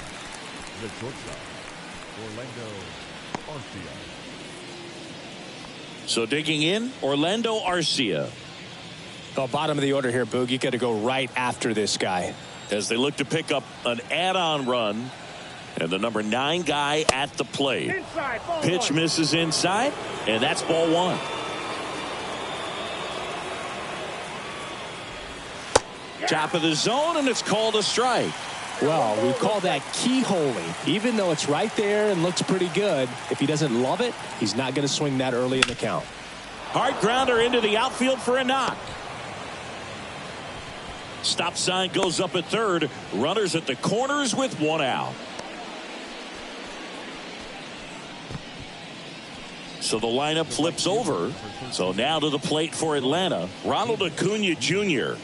the shortstop, Orlando Arcia. So digging in, Orlando Arcia. The bottom of the order here, Boog. You got to go right after this guy. As they look to pick up an add-on run. And the number 9 guy at the plate. Inside, Pitch misses inside, and that's ball 1. Top of the zone, and it's called a strike. Well, we call that keyholing. Even though it's right there and looks pretty good, if he doesn't love it, he's not going to swing that early in the count. Hard grounder into the outfield for a knock. Stop sign goes up at third. Runners at the corners with 1 out. So the lineup flips over. So now to the plate for Atlanta, Ronald Acuna Jr.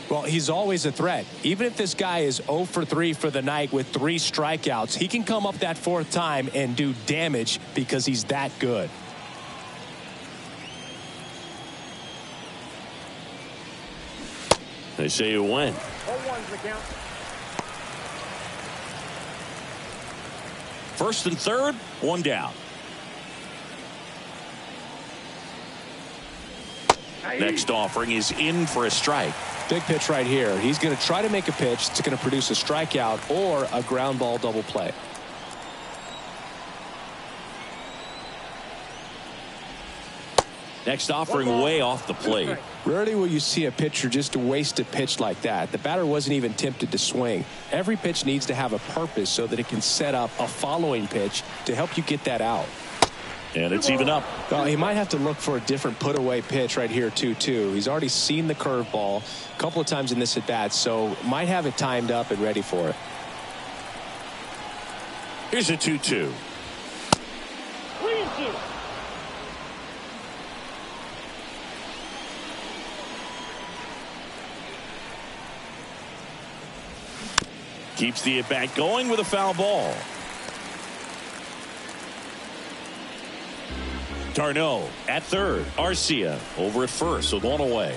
Well, he's always a threat. Even if this guy is 0 for 3 for the night with 3 strikeouts, he can come up that 4th time and do damage because he's that good. They say you win. 0-1's the count. First and third, 1 down. Next offering is in for a strike. Big pitch right here. He's going to try to make a pitch that's going to produce a strikeout or a ground ball double play. Next offering way off the plate. Rarely will you see a pitcher just waste a pitch like that. The batter wasn't even tempted to swing. Every pitch needs to have a purpose so that it can set up a following pitch to help you get that out. And it's even up. Well, he might have to look for a different put away pitch right here 2-2. He's already seen the curveball a couple of times in this at bat, so might have it timed up and ready for it. Here's a 2-2. 3-2. Keeps the at bat going with a foul ball. d'Arnaud at third. Arcia over at first with 1 away.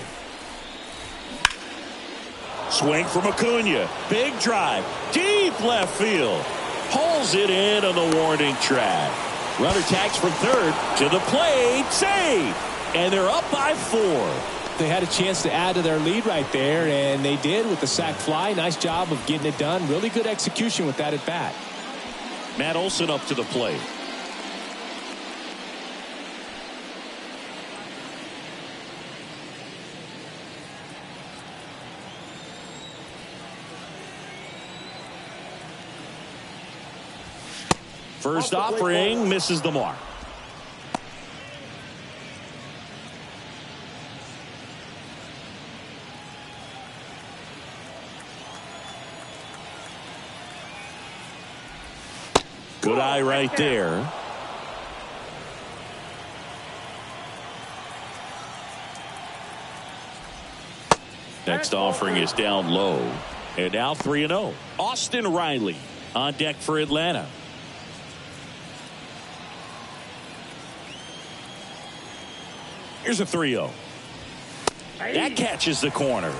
Swing from Acuna. Big drive. Deep left field. Pulls it in on the warning track. Runner tags from third to the plate. Save. And they're up by 4. They had a chance to add to their lead right there, and they did with the sac fly. Nice job of getting it done. Really good execution with that at bat. Matt Olson up to the plate. First offering misses the mark. Good eye right there. Next offering is down low. And now 3-0. Austin Riley on deck for Atlanta. Here's a 3-0. That catches the corner.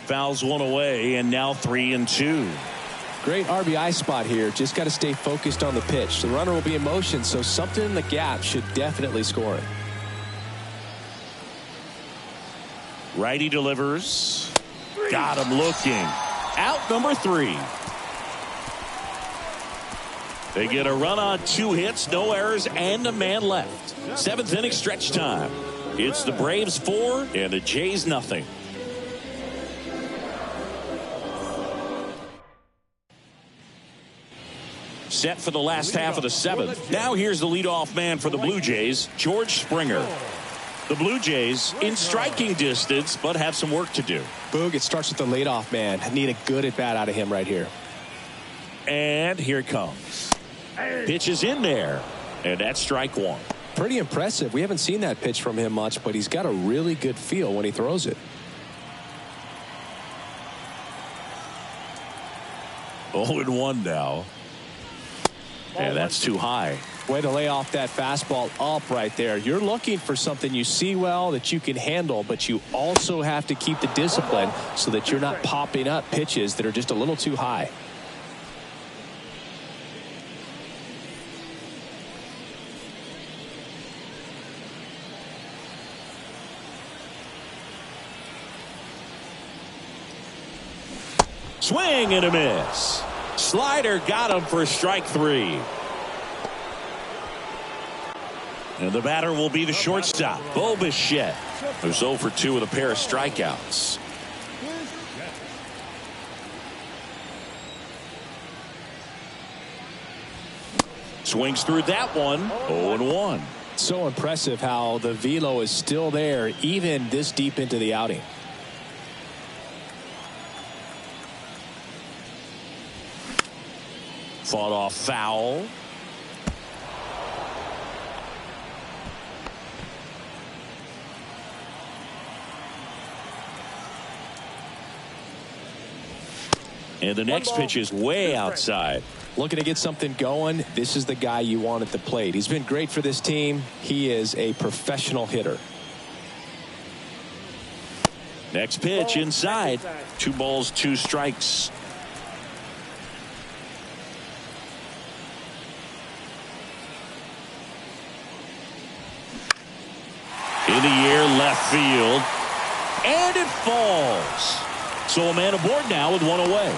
Fouls one away, and now 3-2. Great RBI spot here. Just got to stay focused on the pitch. The runner will be in motion, so something in the gap should definitely score it. Righty delivers. Got him looking. Out number 3. They get a run on 2 hits, no errors, and a man left. 7th inning stretch time. It's the Braves 4 and the Jays nothing. Set for the last half of the 7th. Now here's the leadoff man for the Blue Jays, George Springer. The Blue Jays in striking distance, but have some work to do. Boog, it starts with the leadoff man. Need a good at bat out of him right here. And here it comes. Pitch is in there, and that's strike 1. Pretty impressive. We haven't seen that pitch from him much, but he's got a really good feel when he throws it. 0-1 now. And that's too high. Way to lay off that fastball up right there. You're looking for something you see well that you can handle, but you also have to keep the discipline so that you're not popping up pitches that are just a little too high. Swing and a miss. Slider got him for strike 3. And the batter will be the shortstop, Bo Bichette, who's 0 for 2 with a pair of strikeouts. Swings through that one. 0-1. So impressive how the velo is still there even this deep into the outing. Fought off foul. And the next pitch is way outside. Looking to get something going. This is the guy you want at the plate. He's been great for this team. He is a professional hitter. Next pitch inside. 2 balls, 2 strikes. In the air, left field. And it falls. So a man aboard now with 1 away.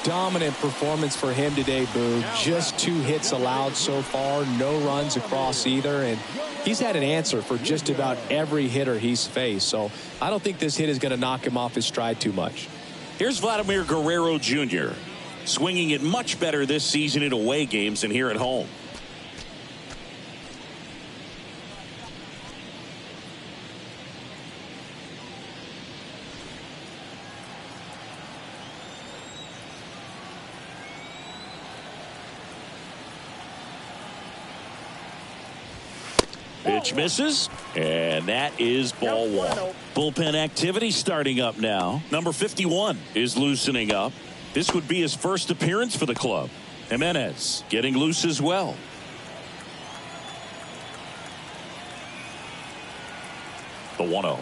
Dominant performance for him today, Boo. Just 2 hits allowed so far. No runs across either. And he's had an answer for just about every hitter he's faced. So I don't think this hit is going to knock him off his stride too much. Here's Vladimir Guerrero Jr. swinging it much better this season in away games than here at home. Pitch misses, and that is ball one. Bullpen activity starting up now. Number 51 is loosening up. This would be his first appearance for the club. Jimenez getting loose as well. The 1-0.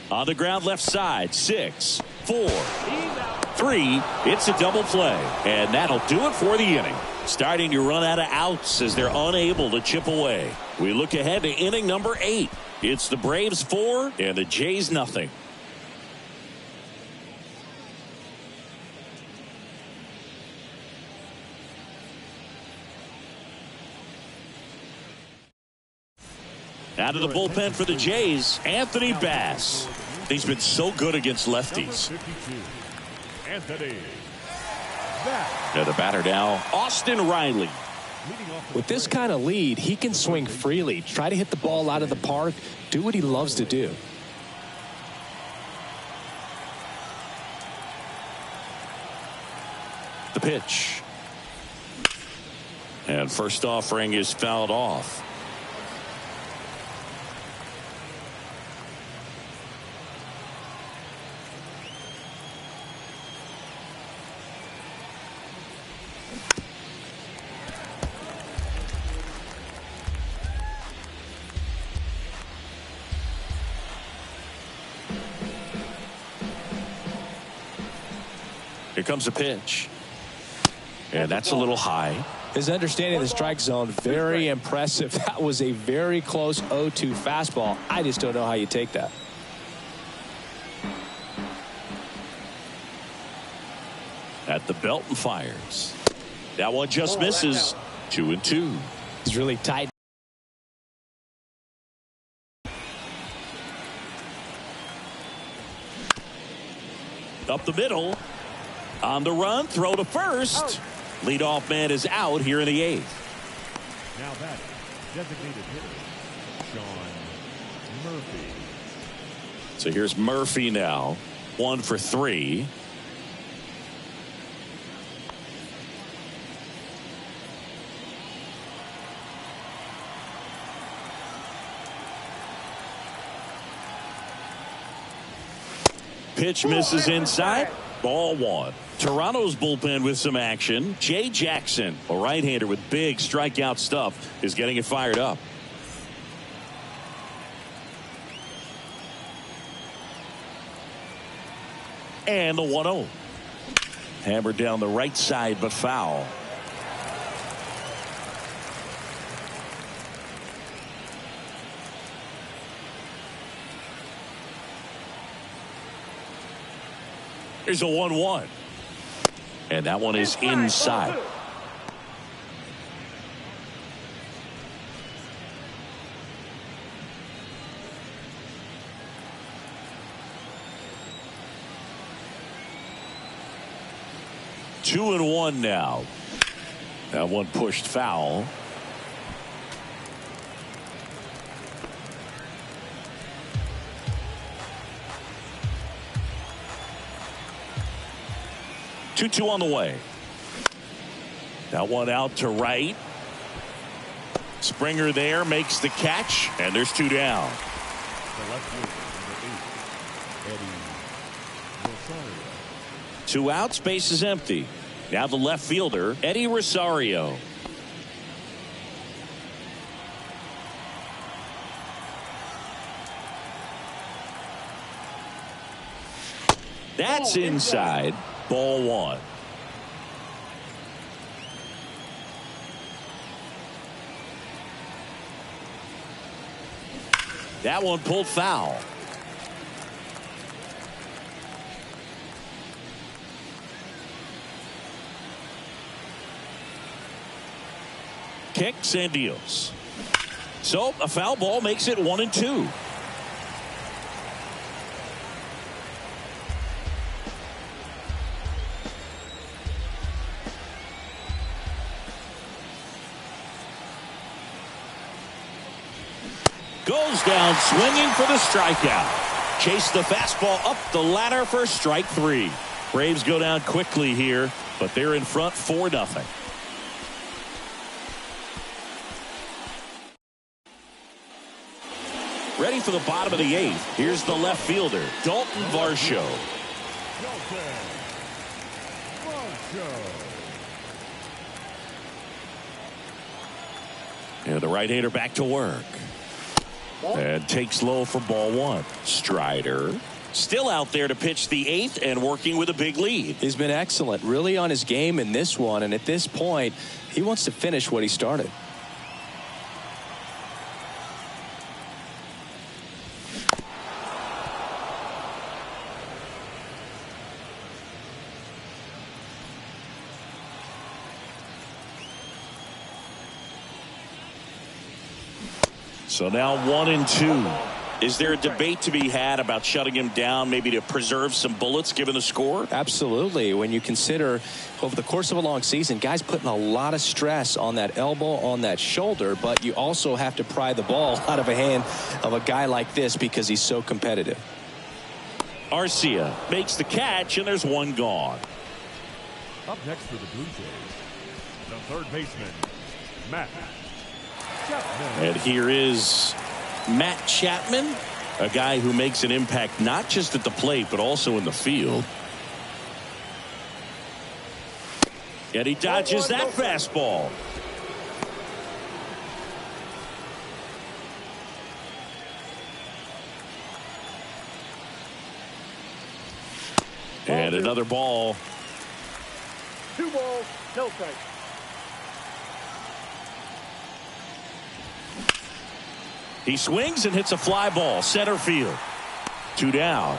On the ground left side, 6, 4, 3. It's a double play, and that'll do it for the inning. Starting to run out of outs as they're unable to chip away. We look ahead to inning number 8. It's the Braves 4 and the Jays nothing. Out of the bullpen for the Jays, Anthony Bass. He's been so good against lefties. Anthony. Now the batter now, Austin Riley. With this kind of lead, he can swing freely, try to hit the ball out of the park, do what he loves to do. The pitch. And first offering is fouled off. Here comes a pitch. And that's a little high. His understanding of the strike zone, very impressive. That was a very close 0-2 fastball. I just don't know how you take that. At the belt and fires. That one just misses. 2-2. He's really tight. Up the middle. On the run, throw to first. Leadoff man is out here in the 8th. Now that designated hitter, Sean Murphy. So here's Murphy now. 1 for 3. Pitch misses inside. Ball 1. Toronto's bullpen with some action. Jay Jackson, a right-hander with big strikeout stuff, is getting it fired up. And the 1-0. Hammered down the right side, but foul. Here's a 1-1. And that one is inside. Two and 1 now. That one pushed foul. Two on the way. That one out to right. Springer there makes the catch, and there's 2 down. The left fielder, number 8, Eddie Rosario. 2 outs, base is empty. Now the left fielder, Eddie Rosario. That's inside. Ball 1. That one pulled foul. Kicks and deals. So a foul ball makes it 1-2. Goes down swinging for the strikeout. Chase the fastball up the ladder for strike 3. Braves go down quickly here, but they're in front 4-0. Ready for the bottom of the 8th. Here's the left fielder, Dalton Varsho. And the right-hander back to work. And takes low for ball 1. Strider still out there to pitch the 8th and working with a big lead. He's been excellent, really on his game in this one, and at this point he wants to finish what he started. So now 1-2. Is there a debate to be had about shutting him down, maybe to preserve some bullets given the score? Absolutely. When you consider over the course of a long season, guys putting a lot of stress on that elbow, on that shoulder, but you also have to pry the ball out of a hand of a guy like this because he's so competitive. Arcia makes the catch, and there's one gone. Up next for the Blue Jays, the third baseman, Matt Chapman. And here is Matt Chapman, a guy who makes an impact not just at the plate but also in the field. And he dodges that fastball. And another ball. 2 balls, no strikes. He swings and hits a fly ball, center field. 2 down.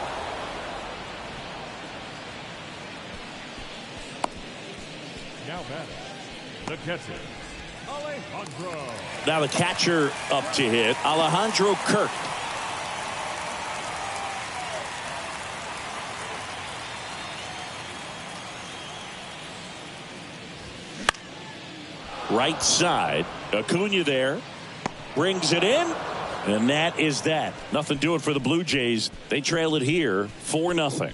Now batting, the catcher, Alejandro. Now the catcher up to hit, Alejandro Kirk. Right side, Acuna there. Brings it in, and that is that. Nothing doing for the Blue Jays. They trail it here 4-0.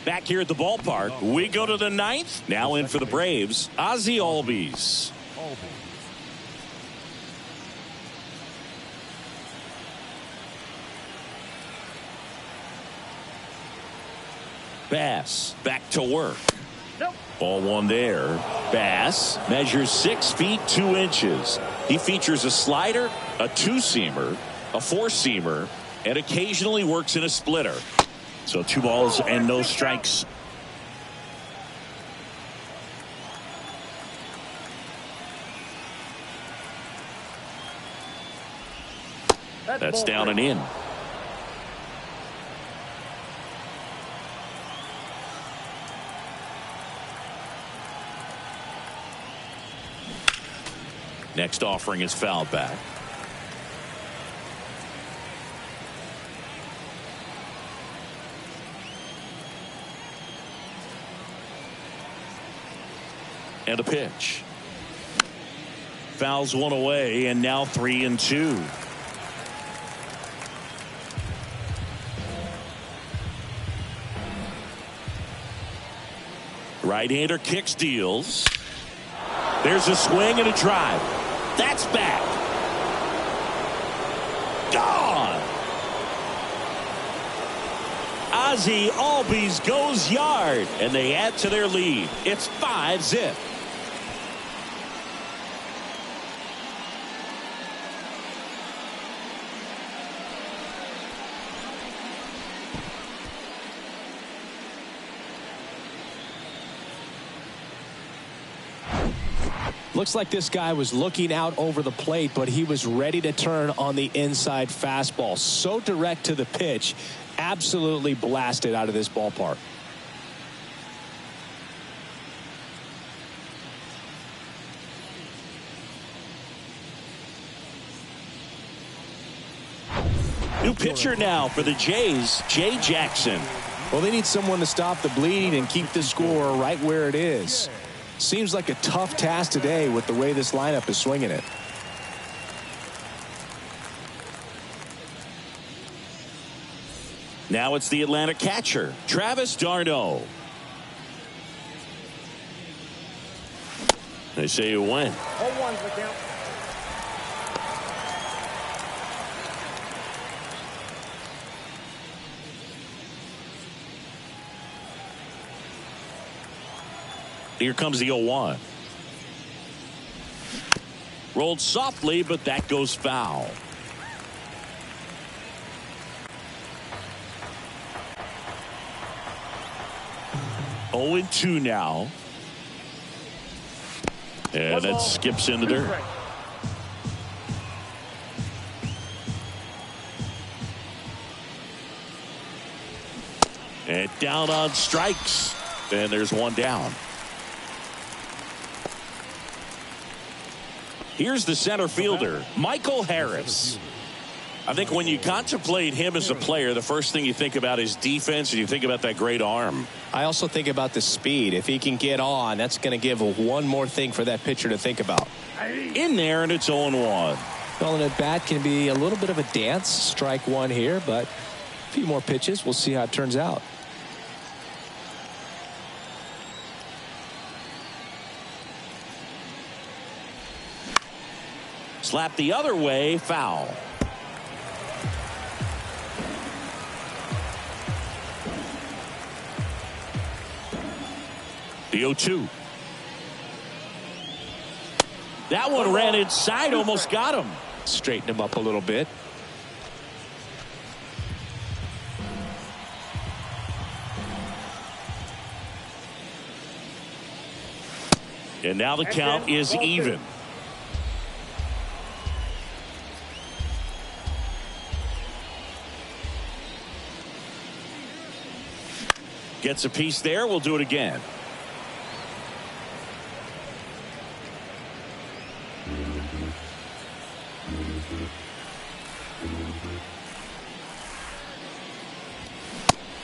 Back here at the ballpark, we go to the 9th. Now in for the Braves, Ozzie Albies. Bass back to work. Nope. Ball 1 there. Bass measures 6 feet 2 inches. He features a slider, a 2-seamer, a 4-seamer, and occasionally works in a splitter. So 2 balls and no strikes. That's down and in. Next offering is fouled back. And a pitch. Fouls one away, and now 3-2. Right-hander kicks, deals. There's a swing and a drive. That's back. Gone. Ozzie Albies goes yard, and they add to their lead. It's 5-0. Looks like this guy was looking out over the plate, but he was ready to turn on the inside fastball. So direct to the pitch, absolutely blasted out of this ballpark. New pitcher now for the Jays, Jay Jackson. Well, they need someone to stop the bleeding and keep the score right where it is. Seems like a tough task today with the way this lineup is swinging it. Now it's the Atlanta catcher, Travis d'Arnaud. They say you win. All ones the count. Here comes the 0-1. Rolled softly, but that goes foul. Oh, 0-2 now. And that skips into there. And down on strikes. And there's one down. Here's the center fielder, Michael Harris. I think when you contemplate him as a player, the first thing you think about is defense, and you think about that great arm. I also think about the speed. If he can get on, that's going to give one more thing for that pitcher to think about. In there, and it's 0-1. Well, an at-bat can be a little bit of a dance. Strike one here, but a few more pitches. We'll see how it turns out. Slap the other way, foul. The 0-2. That one ran inside, almost got him. Straighten him up a little bit. And now the count is even. Gets a piece there. We'll do it again.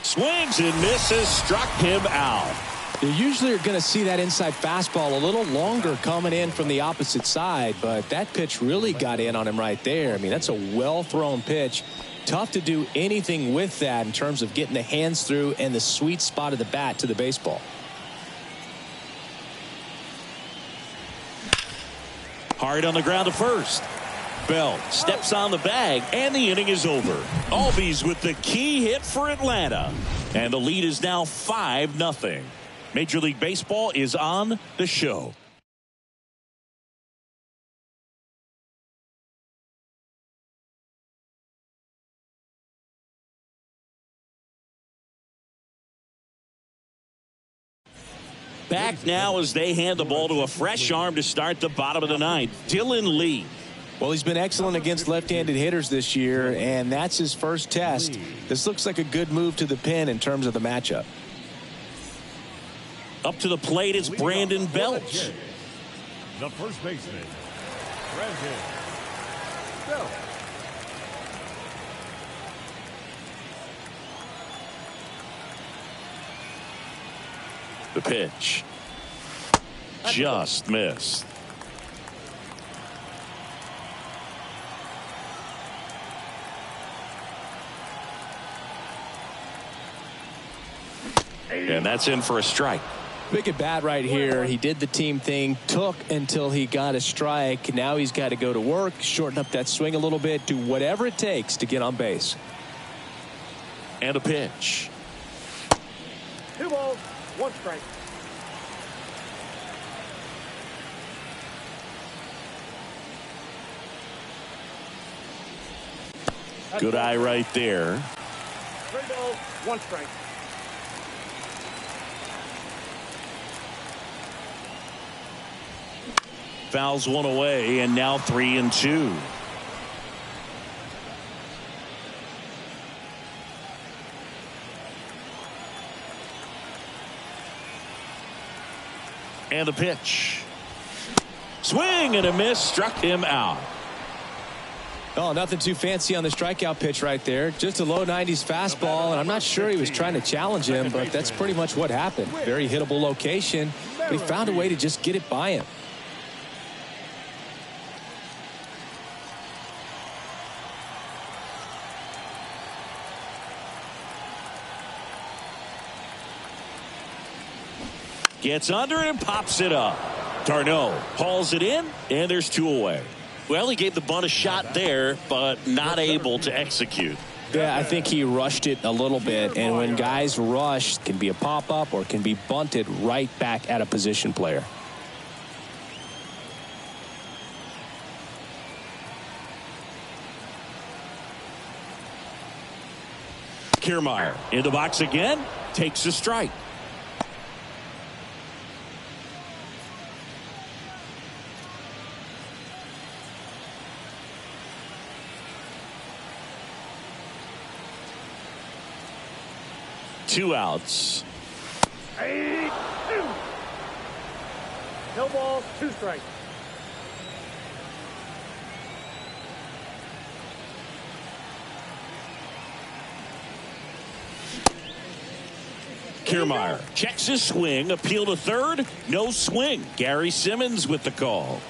Swings and misses. Struck him out. You usually are going to see that inside fastball a little longer coming in from the opposite side, but that pitch really got in on him right there. I mean, that's a well-thrown pitch. Tough to do anything with that in terms of getting the hands through and the sweet spot of the bat to the baseball. Hard on the ground to first. Bell steps on the bag, and the inning is over. Albies with the key hit for Atlanta. And the lead is now 5-0. Major League Baseball is on the show. Back now as they hand the ball to a fresh arm to start the bottom of the ninth. Dylan Lee. Well, he's been excellent against left-handed hitters this year, and that's his first test. This looks like a good move to the pin in terms of the matchup. Up to the plate is Brandon Belch. The first baseman, Brandon Belch. The pitch. Just missed. And that's in for a strike. Big at bat right here. He did the team thing, took until he got a strike. Now he's got to go to work, shorten up that swing a little bit, do whatever it takes to get on base. And a pitch. 2 balls, 1 strike. Good eye right there. 3 balls, 1 strike. Fouls one away, and now 3-2. And the pitch. Swing and a miss. Struck him out. Oh, nothing too fancy on the strikeout pitch right there. Just a low 90s fastball, and I'm not sure he was trying to challenge him, but that's pretty much what happened. Very hittable location, but he found a way to just get it by him. Gets under it and pops it up. Darno hauls it in, and there's 2 away. Well, he gave the bunt a shot there, but not able to execute. Yeah, I think he rushed it a little bit, and when guys rush, it can be a pop-up or it can be bunted right back at a position player. Kiermaier in the box again, takes a strike. Two outs. 8-2. No balls, 2 strikes. Kiermaier checks his swing, appeal to third, no swing. Gary Simmons with the call.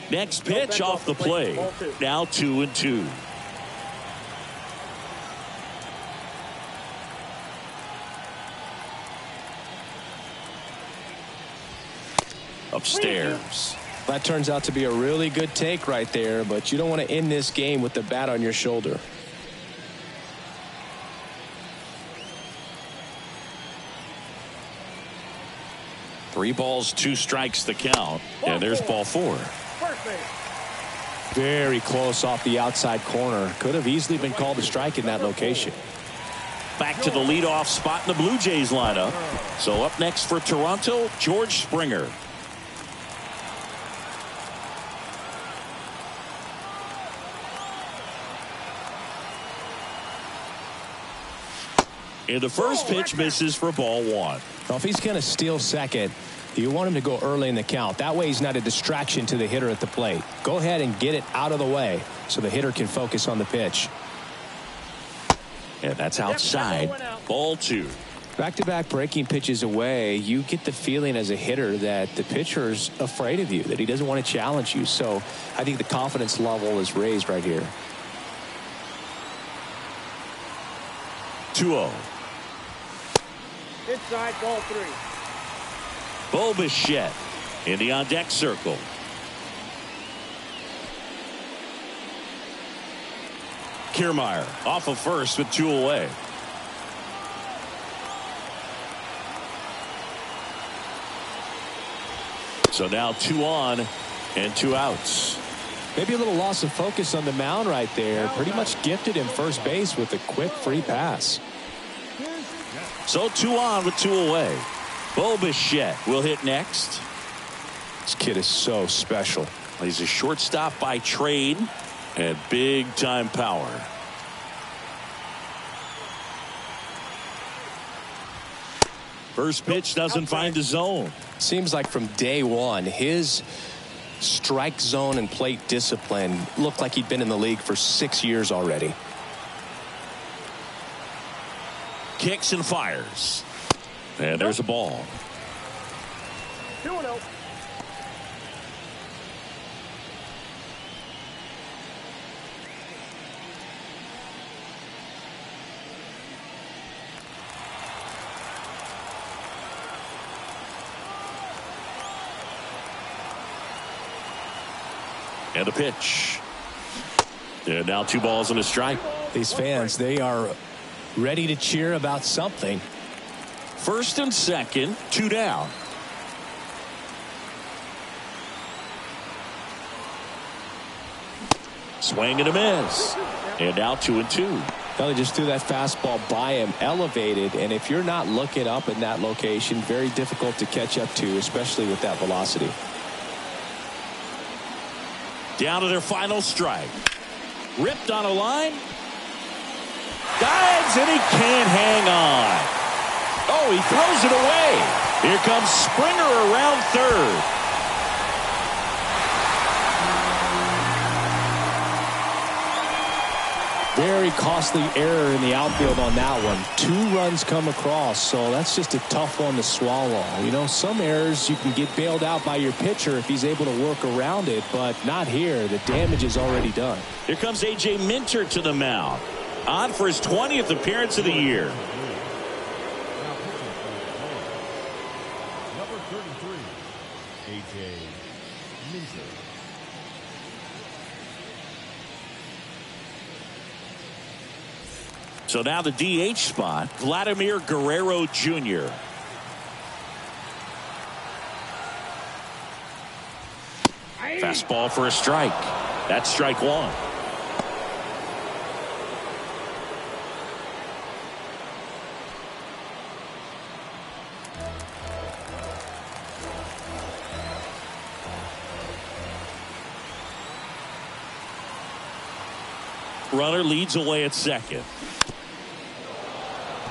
Next pitch off the plate. Now 2-2. Upstairs. That turns out to be a really good take right there, but you don't want to end this game with the bat on your shoulder. Three balls, 2 strikes the count. And there's ball 4. Very close off the outside corner. Could have easily been called a strike in that location. Back to the leadoff spot in the Blue Jays lineup. So up next for Toronto, George Springer. And the first pitch misses for ball 1. Well, if he's going to steal second, you want him to go early in the count. That way he's not a distraction to the hitter at the plate. Go ahead and get it out of the way so the hitter can focus on the pitch. And that's outside. Ball 2. Back-to-back breaking pitches away, you get the feeling as a hitter that the pitcher's afraid of you, that he doesn't want to challenge you. So I think the confidence level is raised right here. 2-0. Inside, ball 3. Bo Bichette in the on-deck circle. Kiermaier off of first with 2 away. So now 2 on and 2 outs. Maybe a little loss of focus on the mound right there. Pretty much gifted him first base with a quick free pass. So 2 on with 2 away. Bo Bichette will hit next. This kid is so special. He's a shortstop by trade and big time power. First pitch doesn't find the zone. Seems like from day one, his strike zone and plate discipline looked like he'd been in the league for 6 years already. Kicks and fires. And there's a ball. 2-0. And a pitch. And now 2 balls and a strike. These fans, they are ready to cheer about something. First and second, 2 down. Swing and a miss. And now 2-2. They just threw that fastball by him, elevated, and if you're not looking up in that location, very difficult to catch up to, especially with that velocity. Down to their final strike. Ripped on a line. Dives and he can't hang on. Oh, he throws it away. Here comes Springer around third. Very costly error in the outfield on that one. 2 runs come across, so that's just a tough one to swallow. You know, some errors you can get bailed out by your pitcher if he's able to work around it, but not here. The damage is already done. Here comes A.J. Minter to the mound. On for his 20th appearance of the year. Now pitching for the Cardinals, number 33, A.J. Minter. So now the DH spot, Vladimir Guerrero Jr. Fastball for a strike. That's strike one. Runner leads away at second.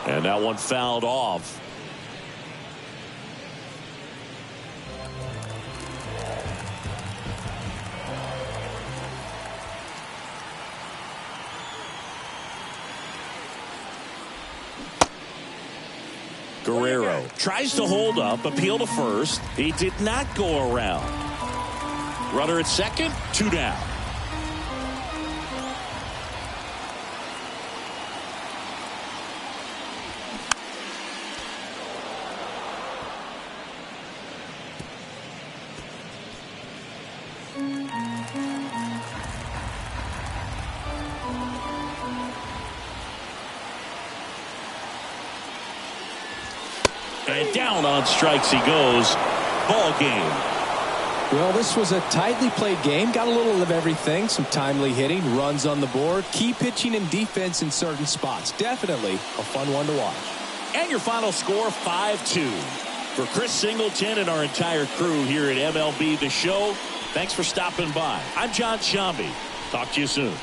And that one fouled off. Guerrero tries to hold up, appeal to first. He did not go around. Runner at second, 2 down. And down on strikes he goes. Ball game. Well, this was a tightly played game. Got a little of everything. Some timely hitting, runs on the board, key pitching and defense in certain spots. Definitely a fun one to watch. And your final score, 5-2. For Chris Singleton and our entire crew here at MLB The Show, thanks for stopping by. I'm John Shambi. Talk to you soon.